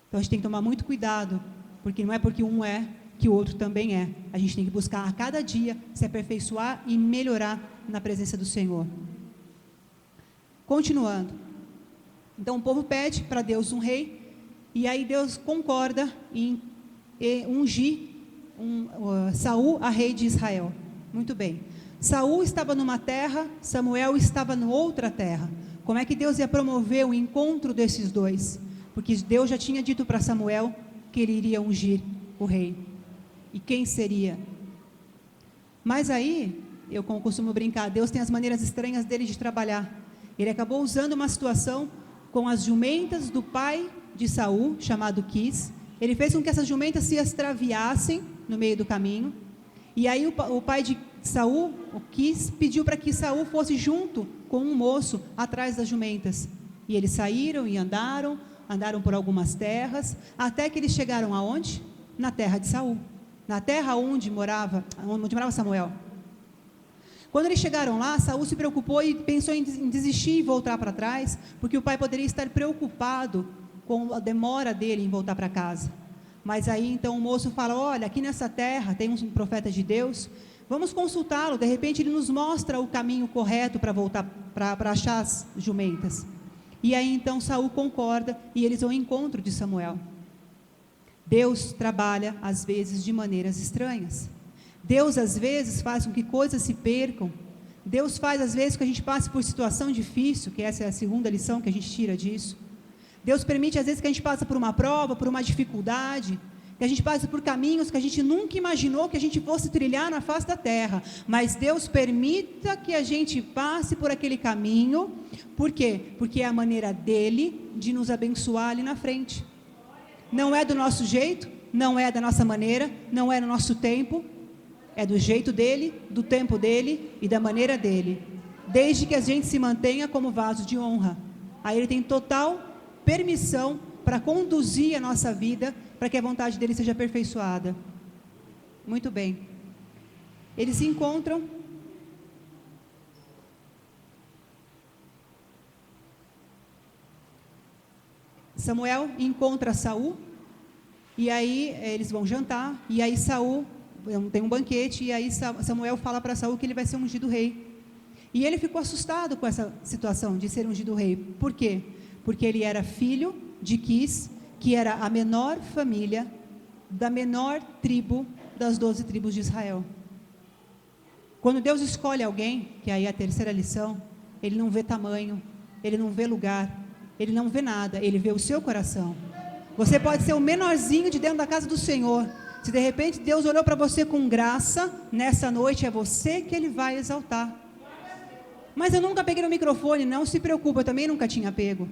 Então a gente tem que tomar muito cuidado, porque não é porque um é que o outro também é. A gente tem que buscar a cada dia se aperfeiçoar e melhorar na presença do Senhor. Continuando. Então o povo pede para Deus um rei, e aí Deus concorda em ungir Saul a rei de Israel. Muito bem. Saul estava numa terra, Samuel estava em outra terra. Como é que Deus ia promover o encontro desses dois? Porque Deus já tinha dito para Samuel que ele iria ungir o rei. E quem seria? Mas aí, eu como costumo brincar, Deus tem as maneiras estranhas dele de trabalhar. Ele acabou usando uma situação com as jumentas do pai de Saul, chamado Quis. Ele fez com que essas jumentas se extraviassem no meio do caminho. E aí o pai de Saul, o Quis, pediu para que Saul fosse junto com um moço atrás das jumentas. E eles saíram e andaram por algumas terras, até que eles chegaram aonde? Na terra de Saul, na terra onde morava Samuel. Quando eles chegaram lá, Saul se preocupou e pensou em desistir e voltar para trás, porque o pai poderia estar preocupado com a demora dele em voltar para casa. Mas aí então o moço fala: olha, aqui nessa terra tem um profeta de Deus, vamos consultá-lo, de repente ele nos mostra o caminho correto para voltar, para achar as jumentas. E aí então Saul concorda e eles vão ao encontro de Samuel. Deus trabalha às vezes de maneiras estranhas. Deus às vezes faz com que coisas se percam. Deus faz às vezes que a gente passe por situação difícil, que essa é a segunda lição que a gente tira disso. Deus permite às vezes que a gente passe por uma prova, por uma dificuldade, que a gente passe por caminhos que a gente nunca imaginou que a gente fosse trilhar na face da terra, mas Deus permita que a gente passe por aquele caminho. Por quê? Porque é a maneira dele de nos abençoar ali na frente. Não é do nosso jeito, não é da nossa maneira, não é no nosso tempo, é do jeito dele, do tempo dele e da maneira dele, desde que a gente se mantenha como vaso de honra. Aí ele tem total permissão para conduzir a nossa vida, para que a vontade dele seja aperfeiçoada. Muito bem. Eles se encontram. Samuel encontra Saul, e aí eles vão jantar, e aí Saul tem um banquete, e aí Samuel fala para Saul que ele vai ser ungido rei. E ele ficou assustado com essa situação de ser ungido rei. Por quê? Porque ele era filho de Quis, que era a menor família da menor tribo das 12 tribos de Israel. Quando Deus escolhe alguém, que aí é a terceira lição, Ele não vê tamanho, Ele não vê lugar, Ele não vê nada, Ele vê o seu coração. Você pode ser o menorzinho de dentro da casa do Senhor. Se de repente Deus olhou para você com graça, nessa noite é você que Ele vai exaltar. Mas eu nunca peguei no microfone, não se preocupe, eu também nunca tinha pego.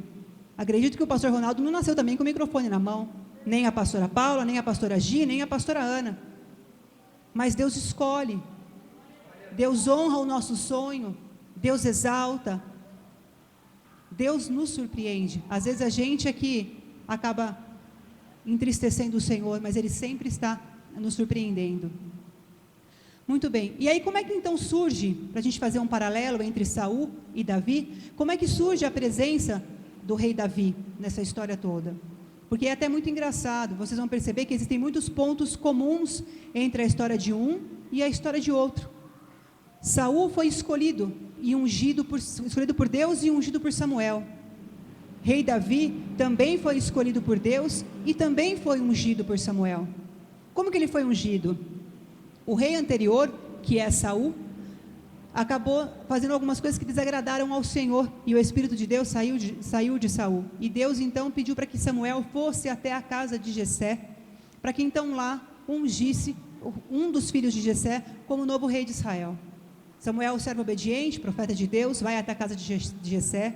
Acredito que o pastor Ronaldo não nasceu também com o microfone na mão, nem a pastora Paula, nem a pastora Gi, nem a pastora Ana. Mas Deus escolhe, Deus honra o nosso sonho, Deus exalta, Deus nos surpreende. Às vezes a gente aqui acaba entristecendo o Senhor, mas Ele sempre está nos surpreendendo. Muito bem, e aí como é que então surge, para a gente fazer um paralelo entre Saul e Davi, como é que surge a presença do rei Davi nessa história toda? Porque é até muito engraçado, vocês vão perceber que existem muitos pontos comuns entre a história de um e a história de outro. Saul foi escolhido e escolhido por Deus e ungido por Samuel. Rei Davi também foi escolhido por Deus e também foi ungido por Samuel. Como que ele foi ungido? O rei anterior, que é Saul, acabou fazendo algumas coisas que desagradaram ao Senhor, e o Espírito de Deus saiu de Saul. E Deus então pediu para que Samuel fosse até a casa de Jessé, para que então lá ungisse um dos filhos de Jessé como novo rei de Israel. Samuel, servo obediente, profeta de Deus, vai até a casa de Jessé,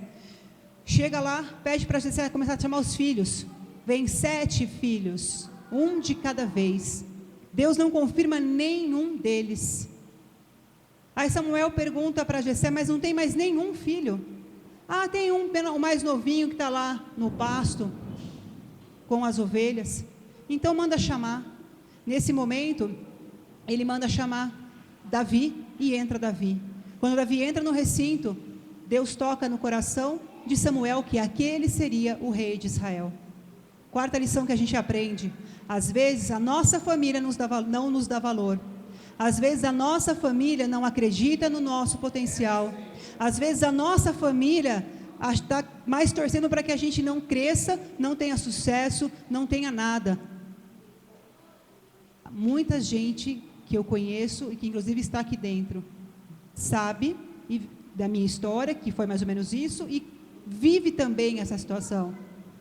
chega lá, pede para Jessé começar a chamar os filhos. Vem 7 filhos, um de cada vez. Deus não confirma nenhum deles. Aí Samuel pergunta para Jessé, mas não tem mais nenhum filho? Ah, tem o mais novinho que está lá no pasto, com as ovelhas. Então manda chamar. Nesse momento, ele manda chamar Davi, e entra Davi. Quando Davi entra no recinto, Deus toca no coração de Samuel que aquele seria o rei de Israel. Quarta lição que a gente aprende: às vezes a nossa família não nos dá valor. Às vezes a nossa família não acredita no nosso potencial. Às vezes a nossa família está mais torcendo para que a gente não cresça, não tenha sucesso, não tenha nada. Muita gente que eu conheço e que inclusive está aqui dentro sabe da minha história, que foi mais ou menos isso, e vive também essa situação.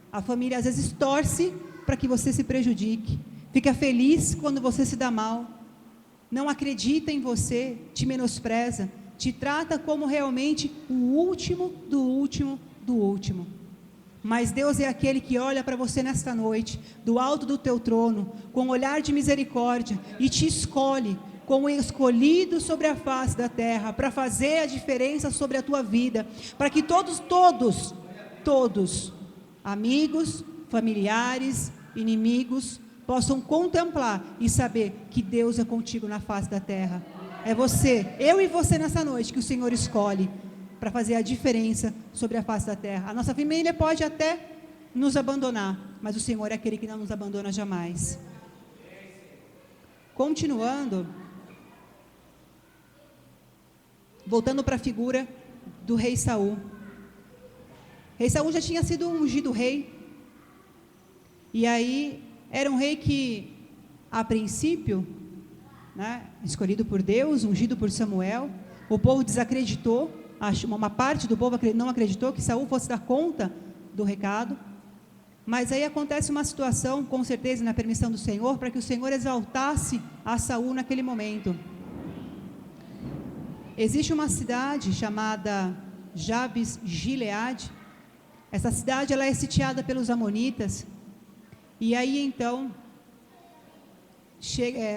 A família às vezes torce para que você se prejudique, fica feliz quando você se dá mal, não acredita em você, te menospreza, te trata como realmente o último do último do último. Mas Deus é aquele que olha para você nesta noite, do alto do teu trono, com um olhar de misericórdia, e te escolhe como escolhido sobre a face da terra, para fazer a diferença sobre a tua vida, para que todos, amigos, familiares, inimigos, possam contemplar e saber que Deus é contigo na face da terra. É você, eu e você nessa noite, que o Senhor escolhe para fazer a diferença sobre a face da terra. A nossa família pode até nos abandonar, mas o Senhor é aquele que não nos abandona jamais. Continuando, voltando para a figura do rei Saul. Rei Saul já tinha sido ungido rei, e aí era um rei que, a princípio, escolhido por Deus, ungido por Samuel, o povo desacreditou, uma parte do povo não acreditou que Saul fosse dar conta do recado, mas aí acontece uma situação, com certeza na permissão do Senhor, para que o Senhor exaltasse a Saul naquele momento. Existe uma cidade chamada Jabes Gileade. Essa cidade ela é sitiada pelos amonitas, e aí então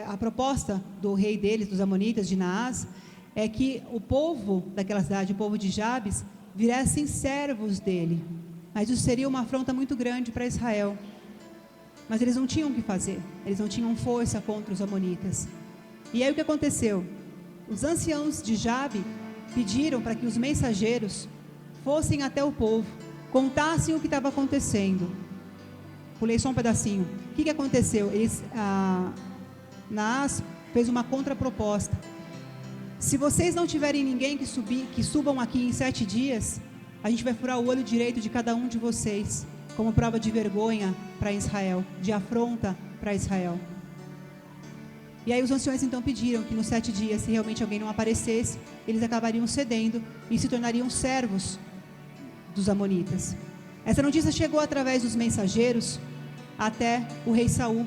a proposta do rei deles, dos amonitas, de Naás, é que o povo daquela cidade, o povo de Jabes, virassem servos dele. Mas isso seria uma afronta muito grande para Israel. Mas eles não tinham o que fazer, eles não tinham força contra os amonitas. E aí o que aconteceu? Os anciãos de Jabe pediram para que os mensageiros fossem até o povo, contassem o que estava acontecendo. pulei só um pedacinho. O que aconteceu? Naás fez uma contraproposta. Se vocês não tiverem ninguém que subam aqui em 7 dias, a gente vai furar o olho direito de cada um de vocês, como prova de vergonha para Israel, de afronta para Israel. E aí os anciões então pediram que nos 7 dias, se realmente alguém não aparecesse, eles acabariam cedendo e se tornariam servos dos amonitas. Essa notícia chegou através dos mensageiros até o rei Saul.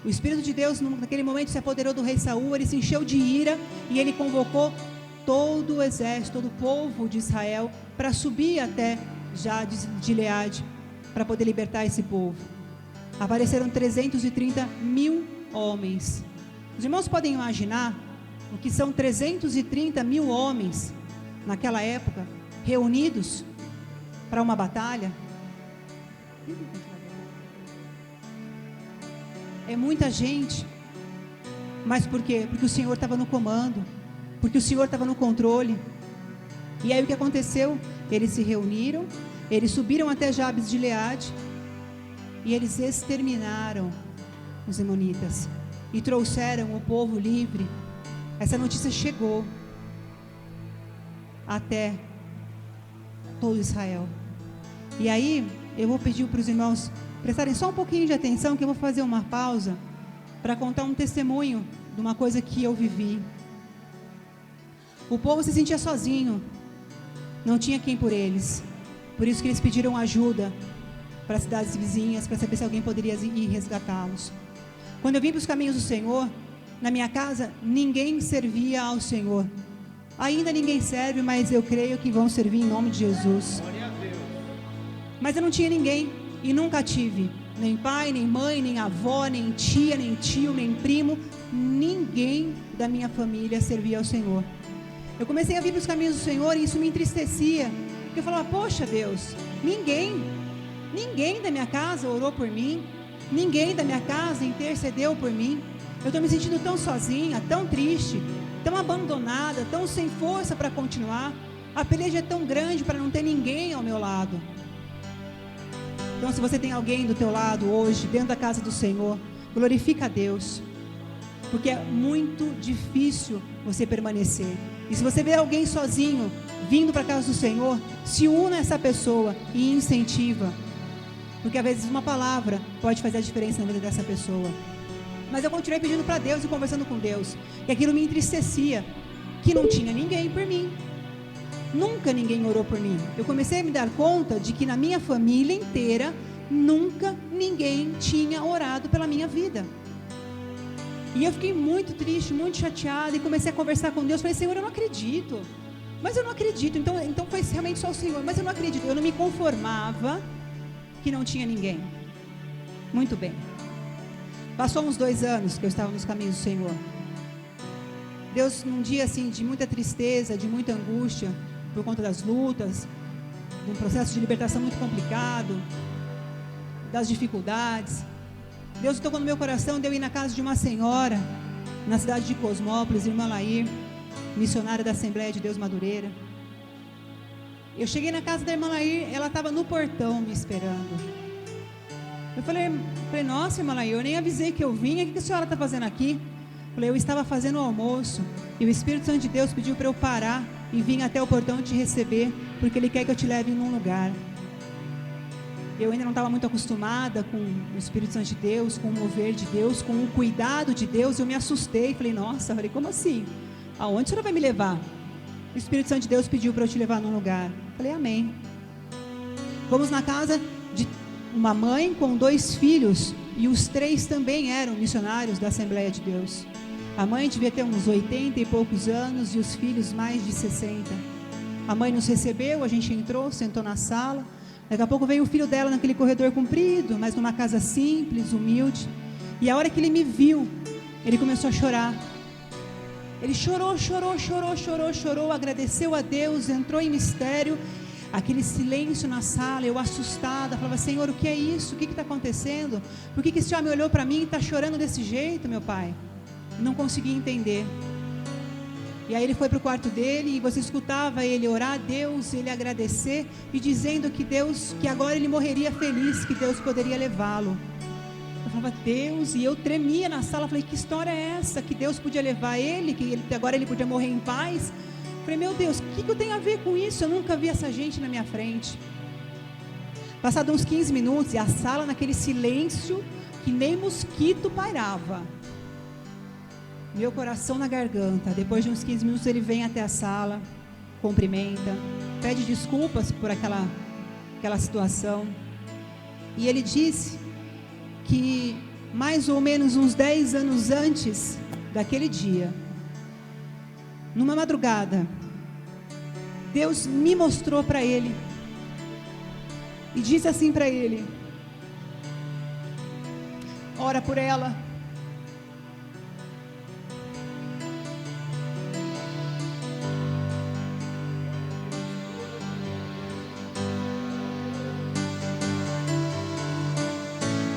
O Espírito de Deus naquele momento se apoderou do rei Saul, ele se encheu de ira e ele convocou todo o exército, todo o povo de Israel para subir até Jabes de Gileade, para poder libertar esse povo. Apareceram 330 mil homens. Os irmãos podem imaginar o que são 330 mil homens naquela época, reunidos para uma batalha? É muita gente. Mas por quê? Porque o Senhor estava no comando, porque o Senhor estava no controle. E aí o que aconteceu? Eles se reuniram, eles subiram até Jabes de Gileade e eles exterminaram os amonitas e trouxeram o povo livre. Essa notícia chegou até todo Israel. E aí eu vou pedir para os irmãos prestarem só um pouquinho de atenção, que eu vou fazer uma pausa para contar um testemunho de uma coisa que eu vivi. O povo se sentia sozinho, não tinha quem por eles, por isso que eles pediram ajuda para as cidades vizinhas, para saber se alguém poderia ir resgatá-los. Quando eu vim para os caminhos do Senhor, na minha casa ninguém servia ao Senhor. Ainda ninguém serve, mas eu creio que vão servir em nome de Jesus. Mas eu não tinha ninguém e nunca tive, nem pai, nem mãe, nem avó, nem tia, nem tio, nem primo. Ninguém da minha família servia ao Senhor. Eu comecei a vir para os caminhos do Senhor e isso me entristecia, porque eu falava, poxa Deus, ninguém da minha casa orou por mim, ninguém da minha casa intercedeu por mim. Eu estou me sentindo tão sozinha, tão triste, tão abandonada, tão sem força para continuar. A peleja é tão grande para não ter ninguém ao meu lado. Então, se você tem alguém do teu lado hoje, dentro da casa do Senhor, glorifica a Deus, porque é muito difícil você permanecer. E se você vê alguém sozinho, vindo para a casa do Senhor, se una a essa pessoa e incentiva, porque às vezes uma palavra pode fazer a diferença na vida dessa pessoa. Mas eu continuei pedindo para Deus e conversando com Deus, e aquilo me entristecia, que não tinha ninguém por mim. Nunca ninguém orou por mim. Eu comecei a me dar conta de que na minha família inteira, nunca ninguém tinha orado pela minha vida. E eu fiquei muito triste, muito chateada, e comecei a conversar com Deus. Falei, Senhor, eu não acredito. Mas eu não acredito. Então foi realmente só o Senhor. Mas eu não acredito. Eu não me conformava que não tinha ninguém. Muito bem. Passou uns 2 anos que eu estava nos caminhos do Senhor. Deus, num dia assim de muita tristeza, de muita angústia, por conta das lutas, de um processo de libertação muito complicado, das dificuldades, Deus tocou no meu coração de eu ir na casa de uma senhora, na cidade de Cosmópolis, irmã Lair, missionária da Assembleia de Deus Madureira. Eu cheguei na casa da irmã Lair, ela estava no portão me esperando. Eu falei, nossa, irmã Lair, eu nem avisei que eu vinha, o que a senhora está fazendo aqui? Eu estava fazendo o almoço e o Espírito Santo de Deus pediu para eu parar e vir até o portão te receber, porque Ele quer que eu te leve num lugar. Eu ainda não estava muito acostumada com o Espírito Santo de Deus, com o mover de Deus, com o cuidado de Deus. Eu me assustei, falei, nossa, como assim? Aonde a senhora vai me levar? O Espírito Santo de Deus pediu para eu te levar num lugar. Falei, amém. Fomos na casa de uma mãe com 2 filhos, e os 3 também eram missionários da Assembleia de Deus. A mãe devia ter uns 80 e poucos anos e os filhos mais de 60. A mãe nos recebeu, a gente entrou, sentou na sala. Daqui a pouco veio o filho dela naquele corredor comprido, mas numa casa simples, humilde. E a hora que ele me viu, ele começou a chorar. Ele chorou, agradeceu a Deus, entrou em mistério. Aquele silêncio na sala, eu assustada, falava, Senhor, o que é isso? O que está acontecendo? Por que esse homem olhou para mim e está chorando desse jeito, meu pai? Não consegui entender. E aí ele foi para o quarto dele e você escutava ele orar a Deus, ele agradecer e dizendo que agora ele morreria feliz, que Deus poderia levá-lo. Eu falava, Deus, e eu tremia na sala, falei, que história é essa? Que Deus podia levar ele, agora ele podia morrer em paz? Falei, meu Deus, o que eu tenho a ver com isso? Eu nunca vi essa gente na minha frente. Passados uns 15 minutos, e a sala naquele silêncio que nem mosquito pairava. Meu coração na garganta. Depois de uns 15 minutos ele vem até a sala, cumprimenta, pede desculpas por aquela situação. E ele disse que mais ou menos uns 10 anos antes daquele dia, numa madrugada, Deus me mostrou para ele e disse assim para ele: ora por ela.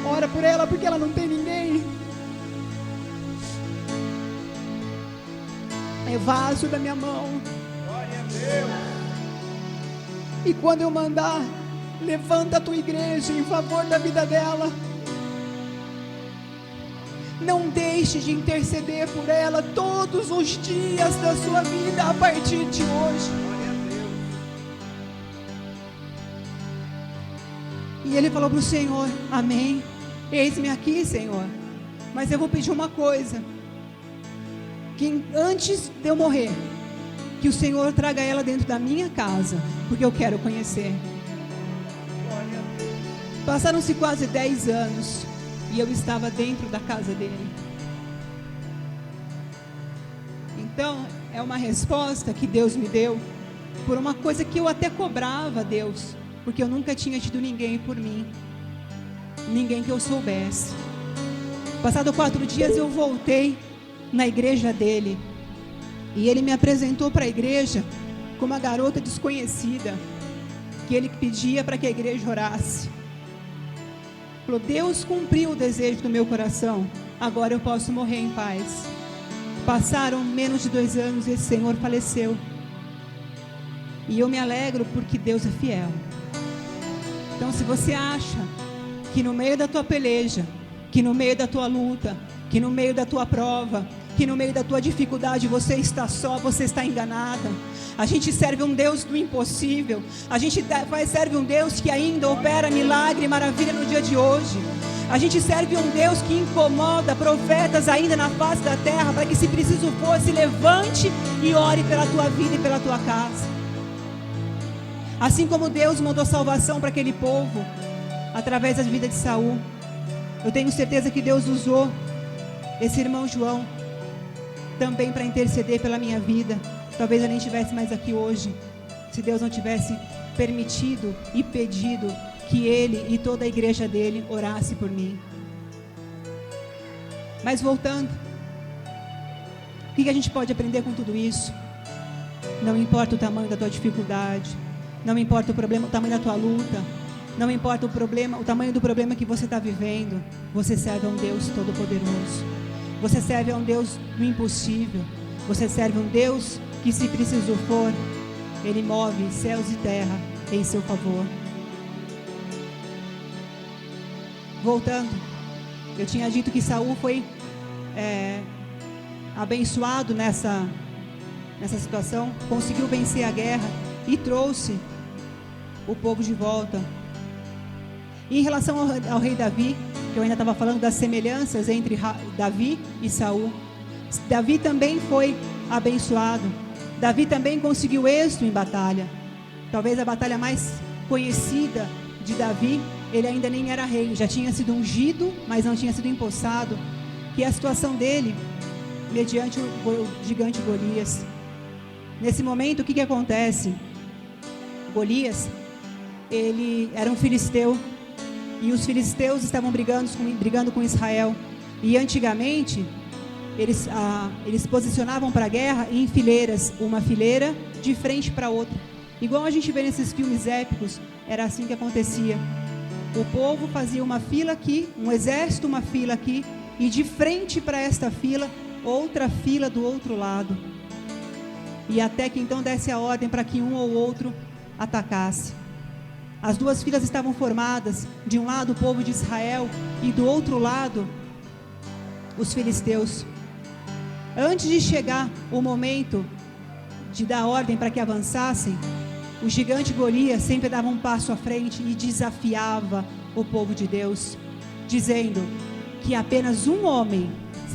Ora por ela, porque ela não tem ninguém. É vaso da minha mão. Glória a Deus. E quando eu mandar, levanta a tua igreja em favor da vida dela. Não deixe de interceder por ela todos os dias da sua vida a partir de hoje. Glória a Deus. E ele falou para o Senhor: amém. Eis-me aqui, Senhor. Mas eu vou pedir uma coisa: que antes de eu morrer, que o Senhor traga ela dentro da minha casa, porque eu quero conhecer. Passaram-se quase 10 anos e eu estava dentro da casa dele. Então, é uma resposta que Deus me deu por uma coisa que eu até cobrava a Deus, porque eu nunca tinha tido ninguém por mim, ninguém que eu soubesse. Passado 4 dias eu voltei na igreja dele e ele me apresentou para a igreja como uma garota desconhecida que ele pedia para que a igreja orasse. Falou: Deus cumpriu o desejo do meu coração, agora eu posso morrer em paz. Passaram menos de 2 anos e esse senhor faleceu. E eu me alegro porque Deus é fiel. Então, se você acha que no meio da tua peleja, que no meio da tua luta, que no meio da tua prova, que no meio da tua dificuldade você está só, você está enganada. A gente serve um Deus do impossível. A gente serve um Deus que ainda opera milagre e maravilha no dia de hoje. A gente serve um Deus que incomoda profetas ainda na face da terra, para que, se preciso for, se levante e ore pela tua vida e pela tua casa. Assim como Deus mandou salvação para aquele povo através da vida de Saul, eu tenho certeza que Deus usou esse irmão João também para interceder pela minha vida. Talvez eu nem estivesse mais aqui hoje, se Deus não tivesse permitido e pedido que ele e toda a igreja dele orasse por mim. Mas voltando, o que a gente pode aprender com tudo isso? Não importa o tamanho da tua dificuldade, não importa o problema, o tamanho da tua luta, não importa o tamanho do problema que você está vivendo, você serve a um Deus todo-poderoso. Você serve a um Deus do impossível. Você serve a um Deus que, se preciso for, Ele move céus e terra em seu favor. Voltando, eu tinha dito que Saul foi abençoado nessa situação, conseguiu vencer a guerra e trouxe o povo de volta. E em relação ao rei Davi, que eu ainda estava falando das semelhanças entre Davi e Saul, Davi também foi abençoado. Davi também conseguiu êxito em batalha. Talvez a batalha mais conhecida de Davi, ele ainda nem era rei, já tinha sido ungido, mas não tinha sido empossado, que é a situação dele mediante o gigante Golias. Nesse momento, o que acontece? Golias, ele era um filisteu, e os filisteus estavam brigando com Israel. E antigamente eles posicionavam para a guerra em fileiras, uma fileira de frente para outra, igual a gente vê nesses filmes épicos. Era assim que acontecia. O povo fazia uma fila aqui, um exército uma fila aqui, e de frente para esta fila, outra fila do outro lado. e até que então desse a ordem para que um ou outro atacasse. As duas filas estavam formadas, de um lado o povo de Israel e do outro lado os filisteus. Antes de chegar o momento de dar ordem para que avançassem, o gigante Golias sempre dava um passo à frente e desafiava o povo de Deus, dizendo que se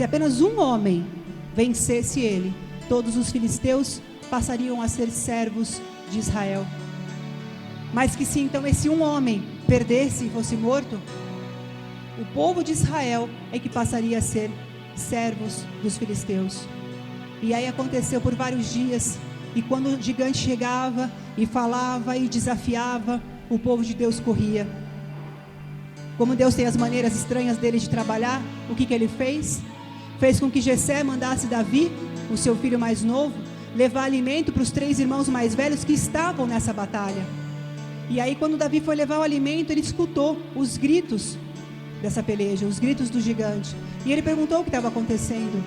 apenas um homem vencesse ele, todos os filisteus passariam a ser servos de Israel. Mas que se então esse um homem perdesse e fosse morto, o povo de Israel é que passaria a ser servos dos filisteus. E aí aconteceu por vários dias, e quando o gigante chegava e falava e desafiava, o povo de Deus corria. Como Deus tem as maneiras estranhas dele de trabalhar, o que ele fez? Fez com que Jessé mandasse Davi, o seu filho mais novo, levar alimento para os 3 irmãos mais velhos que estavam nessa batalha. E aí quando Davi foi levar o alimento, ele escutou os gritos dessa peleja, os gritos do gigante. E ele perguntou o que estava acontecendo.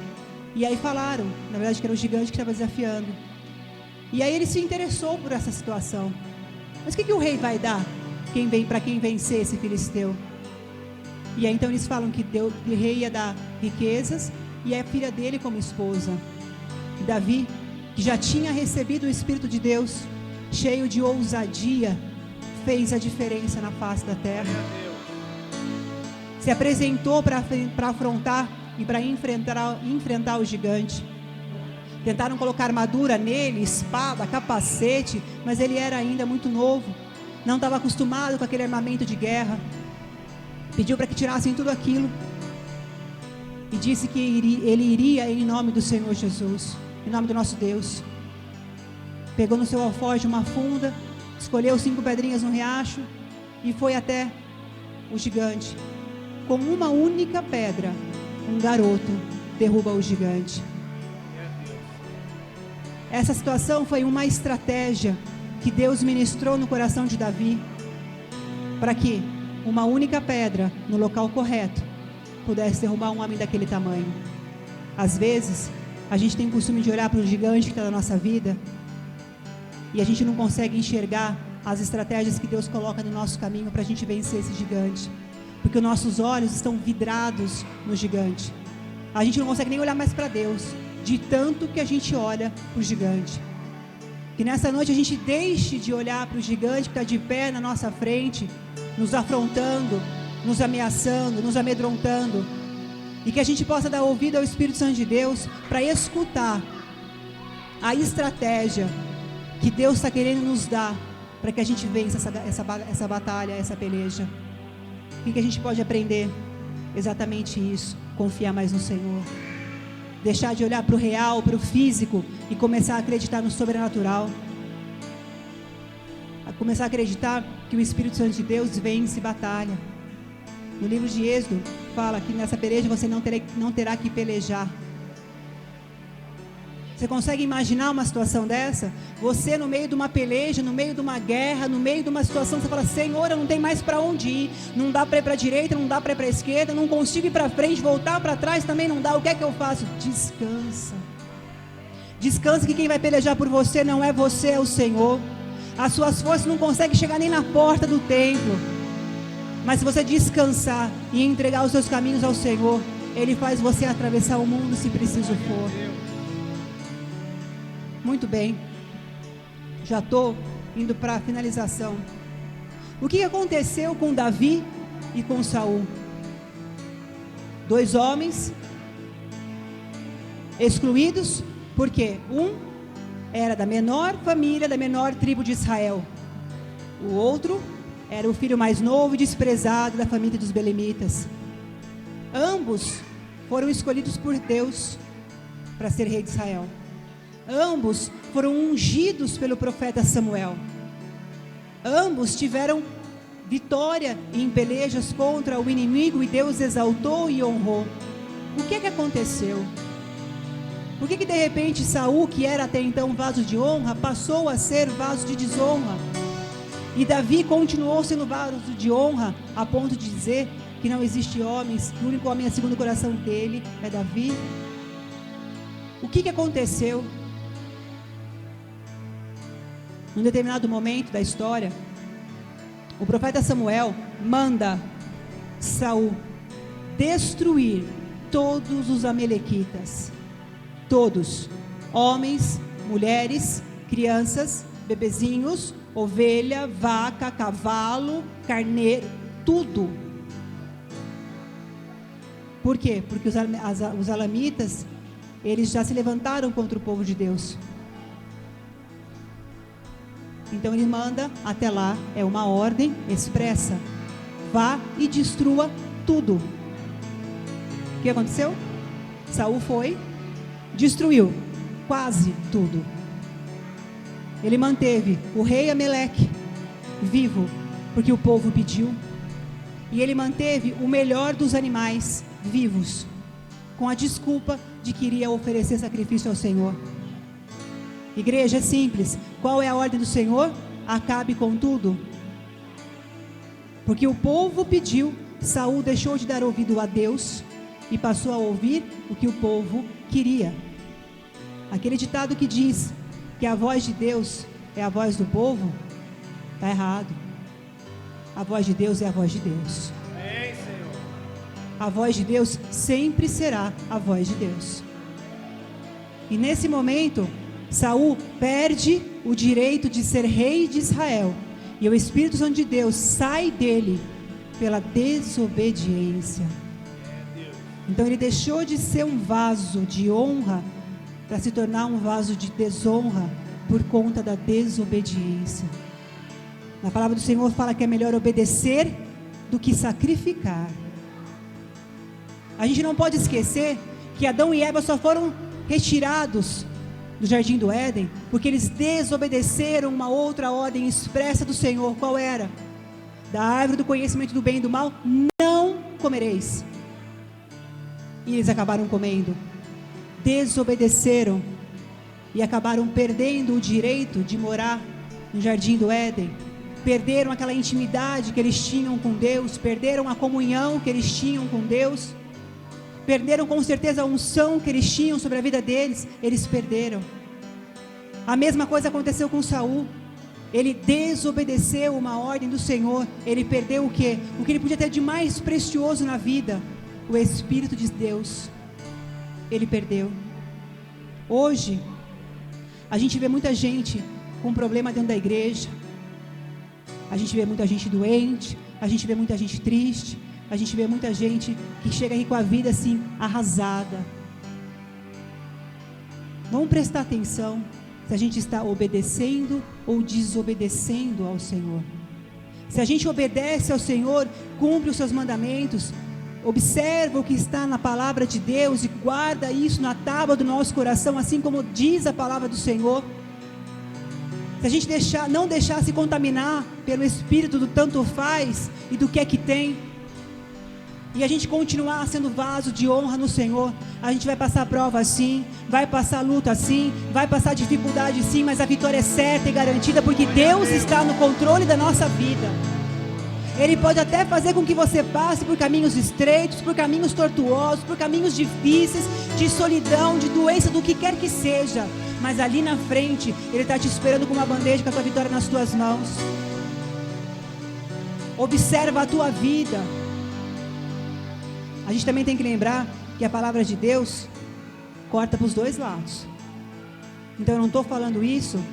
E aí falaram, na verdade, que era o gigante que estava desafiando. E aí ele se interessou por essa situação. Mas o que o rei vai dar para quem vencer esse filisteu? E aí então eles falam que o rei ia dar riquezas e a filha dele como esposa. E Davi, que já tinha recebido o Espírito de Deus, cheio de ousadia, fez a diferença na face da terra. Se apresentou para afrontar e para enfrentar o gigante. Tentaram colocar armadura nele, espada, capacete, mas ele era ainda muito novo, não estava acostumado com aquele armamento de guerra. Pediu para que tirassem tudo aquilo e disse que ele iria em nome do Senhor Jesus, em nome do nosso Deus. Pegou no seu alforje uma funda, escolheu 5 pedrinhas no riacho e foi até o gigante. Com uma única pedra, um garoto derruba o gigante. Essa situação foi uma estratégia que Deus ministrou no coração de Davi, para que uma única pedra no local correto pudesse derrubar um homem daquele tamanho. Às vezes, a gente tem o costume de olhar para o gigante que está na nossa vida e a gente não consegue enxergar as estratégias que Deus coloca no nosso caminho para a gente vencer esse gigante, porque os nossos olhos estão vidrados no gigante. A gente não consegue nem olhar mais para Deus, de tanto que a gente olha para o gigante. Que nessa noite a gente deixe de olhar para o gigante que está de pé na nossa frente, nos afrontando, nos ameaçando, nos amedrontando, e que a gente possa dar ouvido ao Espírito Santo de Deus para escutar a estratégia que Deus está querendo nos dar para que a gente vença essa batalha, essa peleja. O que a gente pode aprender? Exatamente isso: confiar mais no Senhor, deixar de olhar para o real, para o físico e começar a acreditar no sobrenatural, a começar a acreditar que o Espírito Santo de Deus vence batalha. No livro de Êxodo fala que nessa peleja você não terá que pelejar. Você consegue imaginar uma situação dessa? Você no meio de uma peleja, no meio de uma guerra, no meio de uma situação, você fala: Senhor, eu não tenho mais para onde ir, não dá para ir para a direita, não dá para ir para a esquerda, não consigo ir para frente, voltar para trás também não dá, o que é que eu faço? Descansa. Descansa, que quem vai pelejar por você não é você, é o Senhor. As suas forças não conseguem chegar nem na porta do templo, mas se você descansar e entregar os seus caminhos ao Senhor, Ele faz você atravessar o mundo se preciso for. Muito bem, já estou indo para a finalização. O que aconteceu com Davi e com Saul? 2 homens excluídos, porque um era da menor família, da menor tribo de Israel. O outro era o filho mais novo e desprezado da família dos belemitas. Ambos foram escolhidos por Deus para ser rei de Israel. Ambos foram ungidos pelo profeta Samuel. Ambos tiveram vitória em pelejas contra o inimigo e Deus exaltou e honrou. O que aconteceu? Por que de repente Saul, que era até então vaso de honra, passou a ser vaso de desonra? E Davi continuou sendo vaso de honra, a ponto de dizer que não existe homens, que o único homem segundo o coração dele é Davi? O que aconteceu? num determinado momento da história, o profeta Samuel manda Saul destruir todos os amalequitas. Todos. Homens, mulheres, crianças, bebezinhos, ovelha, vaca, cavalo, carneiro, tudo. Por quê? Porque os alamitas, eles já se levantaram contra o povo de Deus. Então ele manda até lá, é uma ordem expressa: vá e destrua tudo. O que aconteceu? Saul foi, destruiu quase tudo. Ele manteve o rei Ameleque vivo, porque o povo pediu. E ele manteve o melhor dos animais vivos, com a desculpa de que iria oferecer sacrifício ao Senhor. Igreja, é simples. Qual é a ordem do Senhor? Acabe com tudo. Porque o povo pediu, Saul deixou de dar ouvido a Deus e passou a ouvir o que o povo queria. Aquele ditado que diz que a voz de Deus é a voz do povo, está errado. A voz de Deus é a voz de Deus. Amém, Senhor. A voz de Deus sempre será a voz de Deus. E nesse momento, Saul perde o direito de ser rei de Israel, e o Espírito Santo de Deus sai dele pela desobediência. Então ele deixou de ser um vaso de honra para se tornar um vaso de desonra por conta da desobediência. Na palavra do Senhor fala que é melhor obedecer do que sacrificar. A gente não pode esquecer que Adão e Eva só foram retirados do jardim do Éden porque eles desobedeceram uma outra ordem expressa do Senhor. Qual era? Da árvore do conhecimento do bem e do mal não comereis. E eles acabaram comendo. Desobedeceram e acabaram perdendo o direito de morar no jardim do Éden. Perderam aquela intimidade que eles tinham com Deus, perderam a comunhão que eles tinham com Deus, perderam com certeza a unção que eles tinham sobre a vida deles. Eles perderam. A mesma coisa aconteceu com Saul. Ele desobedeceu uma ordem do Senhor. Ele perdeu o quê? O que ele podia ter de mais precioso na vida: o Espírito de Deus. Ele perdeu. Hoje a gente vê muita gente com problema dentro da igreja. A gente vê muita gente doente, a gente vê muita gente triste, a gente vê muita gente que chega aqui com a vida assim, arrasada. Vamos prestar atenção se a gente está obedecendo ou desobedecendo ao Senhor. Se a gente obedece ao Senhor, cumpre os seus mandamentos, observa o que está na palavra de Deus e guarda isso na tábua do nosso coração, assim como diz a palavra do Senhor. Se a gente não deixar se contaminar pelo espírito do tanto faz e do que é que tem, e a gente continuar sendo vaso de honra no Senhor, a gente vai passar prova sim, vai passar luta sim, vai passar dificuldade sim, mas a vitória é certa e garantida, porque Deus está no controle da nossa vida. Ele pode até fazer com que você passe por caminhos estreitos, por caminhos tortuosos, por caminhos difíceis, de solidão, de doença, do que quer que seja, mas ali na frente Ele está te esperando com uma bandeja, com a tua vitória nas tuas mãos. Observa a tua vida. A gente também tem que lembrar que a palavra de Deus corta para os dois lados. Então eu não estou falando isso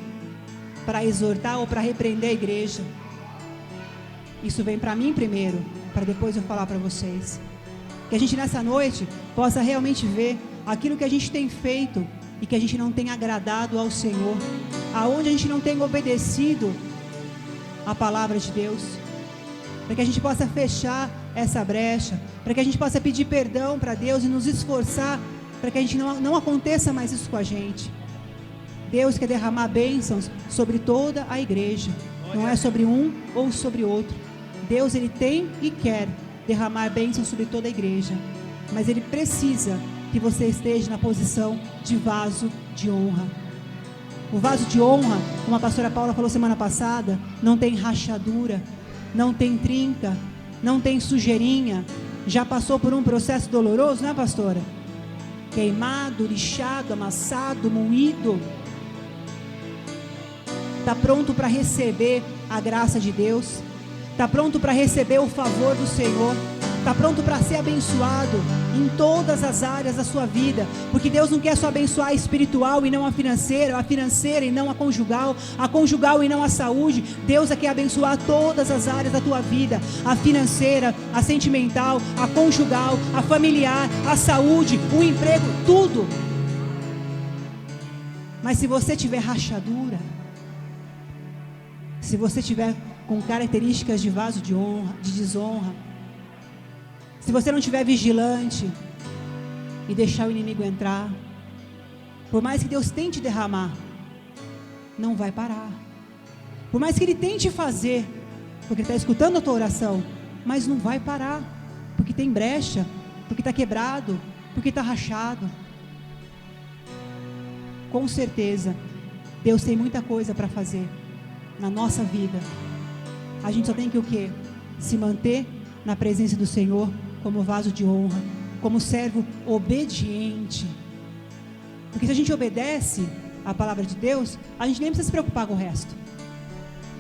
para exortar ou para repreender a igreja. Isso vem para mim primeiro, para depois eu falar para vocês. Que a gente nessa noite possa realmente ver aquilo que a gente tem feito e que a gente não tem agradado ao Senhor, aonde a gente não tem obedecido a palavra de Deus, para que a gente possa fechar essa brecha, para que a gente possa pedir perdão para Deus e nos esforçar para que a gente não aconteça mais isso com a gente. Deus quer derramar bênçãos sobre toda a igreja, não é sobre um ou sobre outro. Deus, Ele tem e quer derramar bênçãos sobre toda a igreja, mas Ele precisa que você esteja na posição de vaso de honra. O vaso de honra, como a pastora Paula falou semana passada, não tem rachadura, não tem trinca, não tem sujeirinha. Já passou por um processo doloroso, não é, pastora? Queimado, lixado, amassado, moído. Está pronto para receber a graça de Deus? Está pronto para receber o favor do Senhor? Está pronto para ser abençoado em todas as áreas da sua vida? Porque Deus não quer só abençoar a espiritual e não a financeira e não a conjugal e não a saúde. Deus quer abençoar todas as áreas da tua vida: a financeira, a sentimental, a conjugal, a familiar, a saúde, o emprego, tudo. Mas se você tiver rachadura, se você tiver com características de vaso de honra, de desonra, se você não estiver vigilante e deixar o inimigo entrar, por mais que Deus tente derramar, não vai parar. Por mais que Ele tente fazer, porque Ele está escutando a tua oração, mas não vai parar, porque tem brecha, porque está quebrado, porque está rachado. Com certeza, Deus tem muita coisa para fazer na nossa vida. A gente só tem que o quê? Se manter na presença do Senhor como vaso de honra, como servo obediente. Porque se a gente obedece a palavra de Deus, a gente nem precisa se preocupar com o resto.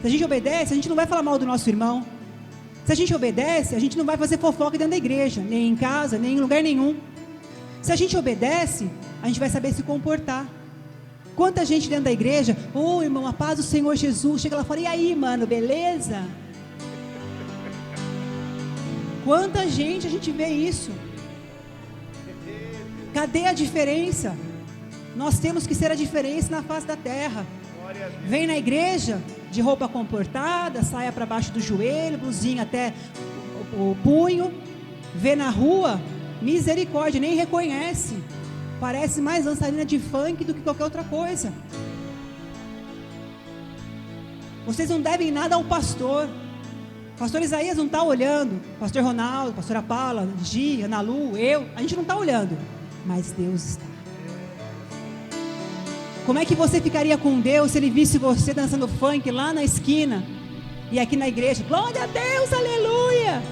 Se a gente obedece, a gente não vai falar mal do nosso irmão. Se a gente obedece, a gente não vai fazer fofoca dentro da igreja, nem em casa, nem em lugar nenhum. Se a gente obedece, a gente vai saber se comportar. Quanta gente dentro da igreja: ô irmão, a paz do Senhor Jesus. Chega lá fora: e aí, mano, beleza? Quanta gente a gente vê isso. Cadê a diferença? Nós temos que ser a diferença na face da terra. Vem na igreja de roupa comportada, saia para baixo do joelho, blusinha até o punho. Vê na rua, misericórdia, nem reconhece. Parece mais dançarina de funk do que qualquer outra coisa. Vocês não devem nada ao pastor. Pastor Isaías não está olhando. Pastor Ronaldo, pastora Paula, Gi, Ana Lu, eu. A gente não está olhando. Mas Deus está. Como é que você ficaria com Deus se Ele visse você dançando funk lá na esquina e aqui na igreja? Glória a Deus, aleluia!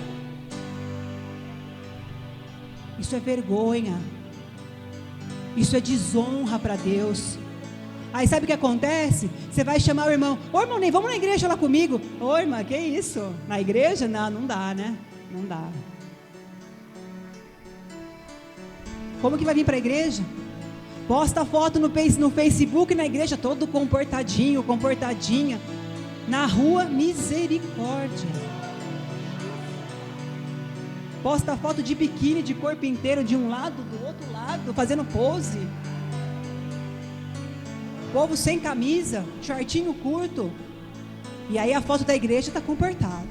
Isso é vergonha. Isso é desonra para Deus. Aí sabe o que acontece? Você vai chamar o irmão: ô irmão, nem vamos na igreja lá comigo. Ô irmã, que isso? Na igreja? Não dá, né? Não dá. Como que vai vir para a igreja? Posta foto no Facebook, na igreja todo comportadinho, comportadinha. Na rua, misericórdia. Posta foto de biquíni, de corpo inteiro, de um lado, do outro lado, fazendo pose. Povo sem camisa, shortinho curto. E aí a foto da igreja está comportado.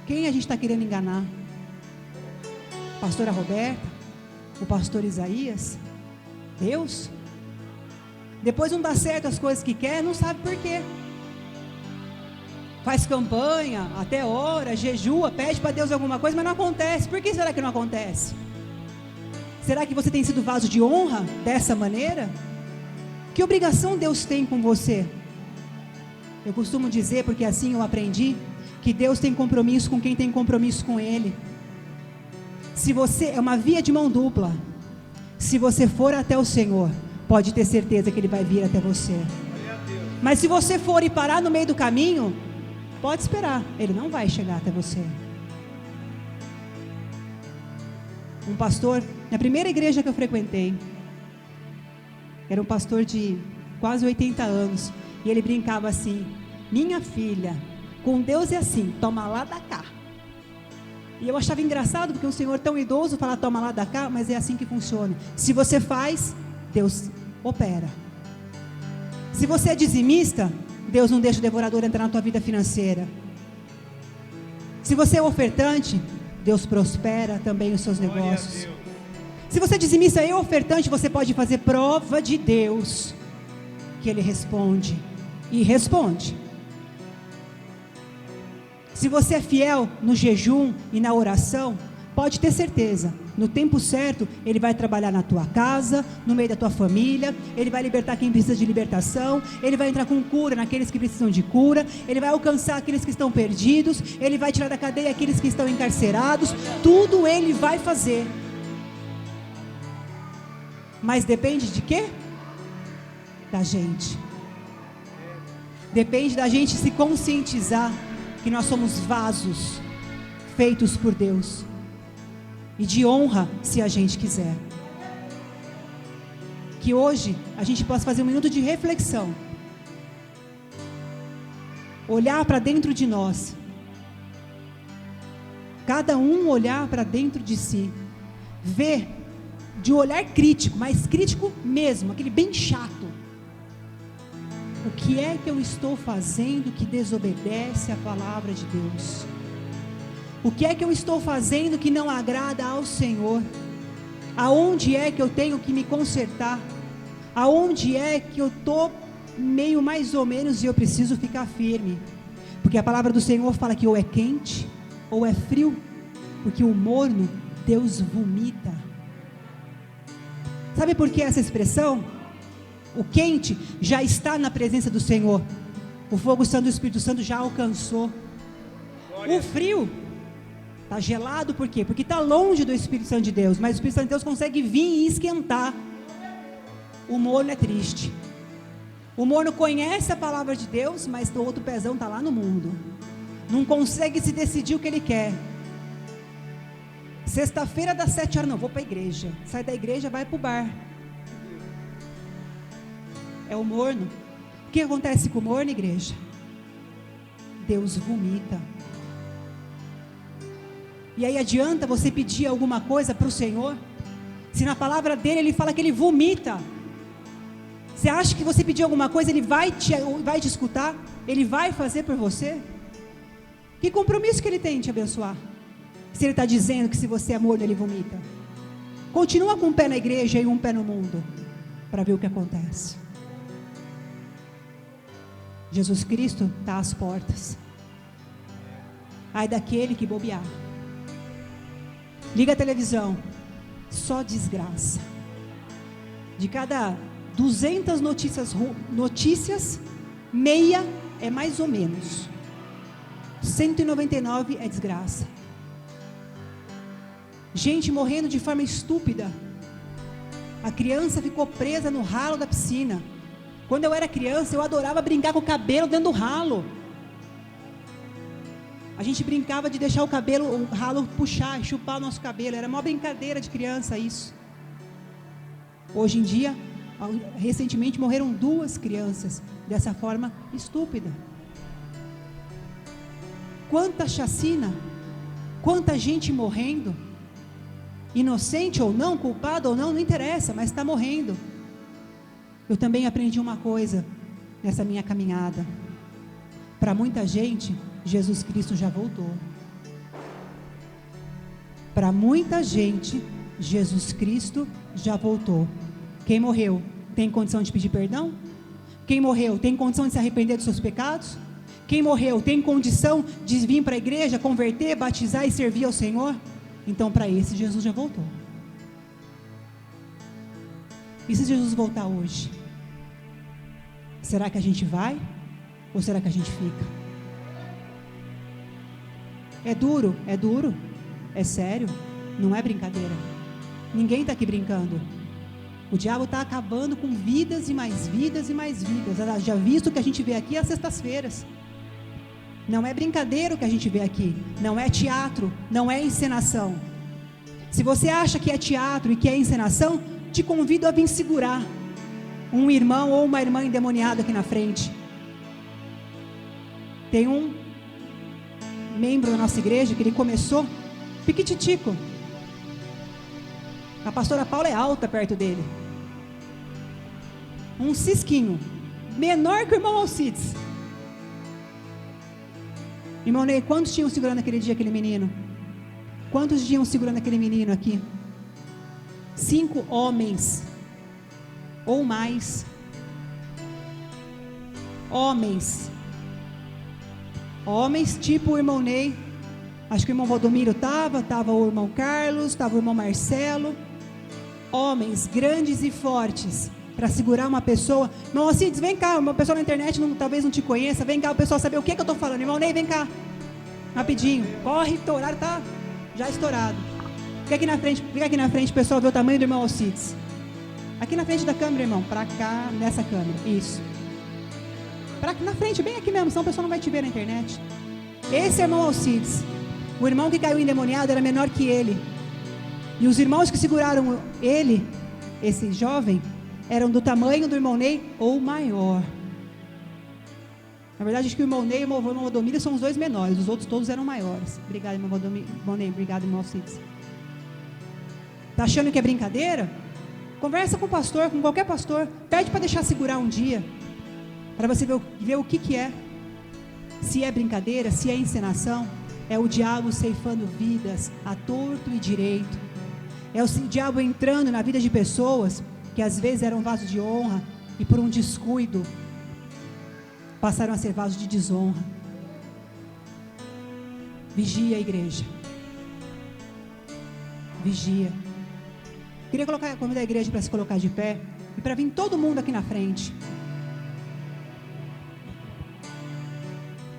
Quem a gente está querendo enganar? Pastora Roberta? O pastor Isaías? Deus? Depois não dá certo as coisas que quer, não sabe por quê. Faz campanha, até ora, jejua, pede para Deus alguma coisa, mas não acontece. Por que será que não acontece? Será que você tem sido vaso de honra dessa maneira? Que obrigação Deus tem com você? Eu costumo dizer, porque assim eu aprendi, que Deus tem compromisso com quem tem compromisso com Ele. Se você, é uma via de mão dupla. Se você for até o Senhor, pode ter certeza que Ele vai vir até você. Mas se você for e parar no meio do caminho, pode esperar, Ele não vai chegar até você. Um pastor, na primeira igreja que eu frequentei, era um pastor de quase 80 anos, e ele brincava assim: minha filha, com Deus é assim, toma lá da cá. E eu achava engraçado, porque um senhor tão idoso fala toma lá da cá, mas é assim que funciona. Se você faz, Deus opera. Se você é dizimista, Deus não deixa o devorador entrar na tua vida financeira. Se você é ofertante, Deus prospera também os seus negócios. Se você é dizimista e ofertante, você pode fazer prova de Deus que Ele responde. E responde. Se você é fiel no jejum e na oração, pode ter certeza, no tempo certo, Ele vai trabalhar na tua casa, no meio da tua família, Ele vai libertar quem precisa de libertação, Ele vai entrar com cura naqueles que precisam de cura, Ele vai alcançar aqueles que estão perdidos, Ele vai tirar da cadeia aqueles que estão encarcerados, tudo Ele vai fazer. Mas depende de quê? da gente. Depende da gente se conscientizar que nós somos vasos feitos por Deus e de honra, se a gente quiser. Que hoje a gente possa fazer um minuto de reflexão, olhar para dentro de nós, cada um olhar para dentro de si, ver de um olhar crítico, mas crítico mesmo, aquele bem chato. O que é que eu estou fazendo que desobedece a palavra de Deus? O que é que eu estou fazendo que não agrada ao Senhor? Aonde é que eu tenho que me consertar? Aonde é que eu estou meio mais ou menos e eu preciso ficar firme? Porque a palavra do Senhor fala que ou é quente ou é frio, porque o morno Deus vomita. Sabe por que essa expressão? O quente já está na presença do Senhor, o fogo santo do Espírito Santo já alcançou. O frio está gelado, por quê? Porque está longe do Espírito Santo de Deus, mas o Espírito Santo de Deus consegue vir e esquentar. O morno é triste, o morno conhece a palavra de Deus, mas o outro pezão está lá no mundo, não consegue se decidir o que ele quer. Sexta-feira das 7 horas, não, vou para a igreja. Sai da igreja, vai para o bar. É o morno. O que acontece com o morno, igreja? Deus vomita. E aí adianta você pedir alguma coisa para o Senhor, se na palavra dele ele fala que ele vomita? Você acha que você pedir alguma coisa, ele vai te escutar? Ele vai fazer por você? Que compromisso que ele tem em te abençoar? Se ele está dizendo que se você é morno, ele vomita. Continua com um pé na igreja e um pé no mundo, para ver o que acontece. Jesus Cristo está às portas. Ai daquele que bobear. Liga a televisão, só desgraça. De cada 200 notícias, meia é mais ou menos. 199 é desgraça. Gente morrendo de forma estúpida. A criança ficou presa no ralo da piscina. Quando eu era criança, eu adorava brincar com o cabelo dentro do ralo. A gente brincava de deixar o ralo puxar, chupar o nosso cabelo. Era uma brincadeira de criança isso. Hoje em dia, recentemente morreram 2 crianças dessa forma estúpida. Quanta chacina, quanta gente morrendo, inocente ou não, culpado ou não, não interessa, mas está morrendo. Eu também aprendi uma coisa nessa minha caminhada. Para muita gente, Jesus Cristo já voltou. Para muita gente, Jesus Cristo já voltou. Quem morreu tem condição de pedir perdão? Quem morreu tem condição de se arrepender dos seus pecados? Quem morreu tem condição de vir para a igreja, converter, batizar e servir ao Senhor? Então, para esse, Jesus já voltou. E se Jesus voltar hoje? Será que a gente vai? Ou será que a gente fica? É duro? É duro. É sério? Não é brincadeira. Ninguém está aqui brincando. O diabo está acabando com vidas e mais vidas e mais vidas. Já visto o que a gente vê aqui às sextas-feiras. Não é brincadeira o que a gente vê aqui. Não é teatro, não é encenação. Se você acha que é teatro e que é encenação, te convido a vir segurar um irmão ou uma irmã endemoniada aqui na frente. Tem um membro da nossa igreja que ele começou piquititico. A pastora Paula é alta perto dele. Um cisquinho, menor que o irmão Alcides. Irmão Ney, quantos tinham segurando aquele dia aquele menino? Quantos tinham segurando aquele menino aqui? 5 homens ou mais. Homens tipo o irmão Ney. Acho que o irmão Valdomiro estava o irmão Carlos, estava o irmão Marcelo. Homens grandes e fortes para segurar uma pessoa. Irmão Alcides, vem cá, uma pessoa na internet talvez não te conheça. Vem cá, o pessoal saber o que eu estou falando. Irmão Ney, vem cá, rapidinho. Corre, o horário está já estourado. Fica aqui na frente, o pessoal, ver o tamanho do irmão Alcides. Aqui na frente da câmera, irmão. Para cá, nessa câmera. Isso. Na frente, bem aqui mesmo, senão a pessoa não vai te ver na internet. Esse é irmão Alcides. O irmão que caiu endemoniado era menor que ele. E os irmãos que seguraram ele, esse jovem, eram do tamanho do irmão Ney ou maior. Na verdade, acho que o irmão Ney e o irmão Odomílio são os dois menores. Os outros todos eram maiores. Obrigado, irmão Ney. Obrigado, irmão Alcides. Tá achando que é brincadeira? Conversa com o pastor, com qualquer pastor. Pede para deixar segurar um dia. Para você ver o que é. Se é brincadeira, se é encenação. É o diabo ceifando vidas a torto e direito. É o diabo entrando na vida de pessoas que às vezes eram vasos de honra e por um descuido passaram a ser vasos de desonra. Vigia a igreja. Vigia. Queria convidar a igreja para se colocar de pé e para vir todo mundo aqui na frente.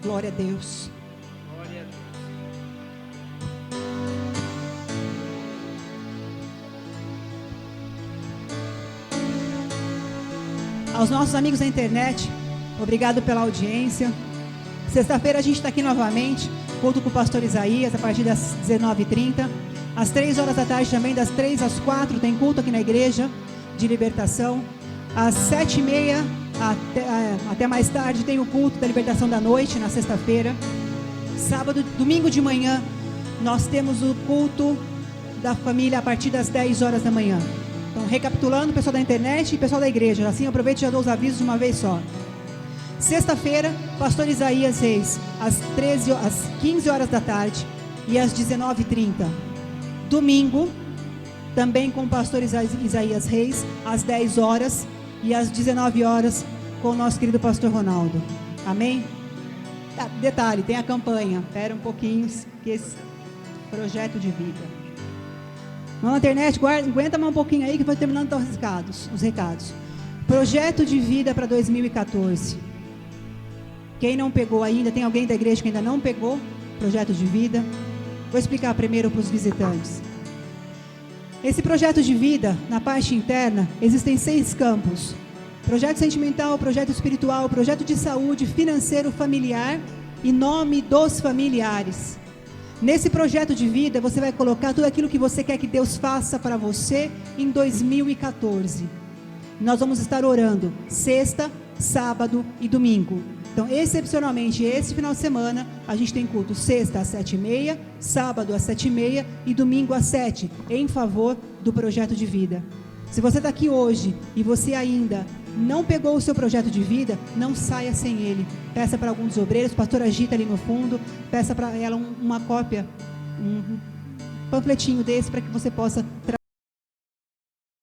Glória a Deus. Glória a Deus. Aos nossos amigos da internet, obrigado pela audiência. Sexta-feira a gente está aqui novamente, culto com o pastor Isaías, a partir das 19h30. Às 3 horas da tarde também, das 3 às 4, tem culto aqui na igreja de libertação. Às 7h30, até mais tarde, tem o culto da libertação da noite, na sexta-feira. Sábado, domingo de manhã, nós temos o culto da família a partir das 10 horas da manhã. Então, recapitulando, pessoal da internet e pessoal da igreja, assim aproveito e já dou os avisos de uma vez só. Sexta-feira, pastor Isaías Reis, às 15 horas da tarde e às 19h30. Domingo, também com o pastor Isaías Reis, às 10 horas e às 19 horas, com o nosso querido pastor Ronaldo. Amém? Detalhe, tem a campanha. Espera um pouquinho, que esse projeto de vida. Vamos na internet, aguenta mais um pouquinho aí que vai terminando os recados. Projeto de vida para 2014. Quem não pegou ainda, tem alguém da igreja que ainda não pegou projeto de vida? Vou explicar primeiro para os visitantes. Esse projeto de vida, na parte interna, existem 6 campos. Projeto sentimental, projeto espiritual, projeto de saúde, financeiro, familiar e nome dos familiares. Nesse projeto de vida, você vai colocar tudo aquilo que você quer que Deus faça para você em 2014. Nós vamos estar orando sexta, sábado e domingo. Então, excepcionalmente, esse final de semana, a gente tem culto sexta às 7h30, sábado às 7h30 e domingo às 7h, em favor do projeto de vida. Se você está aqui hoje e você ainda não pegou o seu projeto de vida, não saia sem ele. Peça para algum dos obreiros, pastora Gita ali no fundo, peça para ela uma cópia, um panfletinho desse para que você possa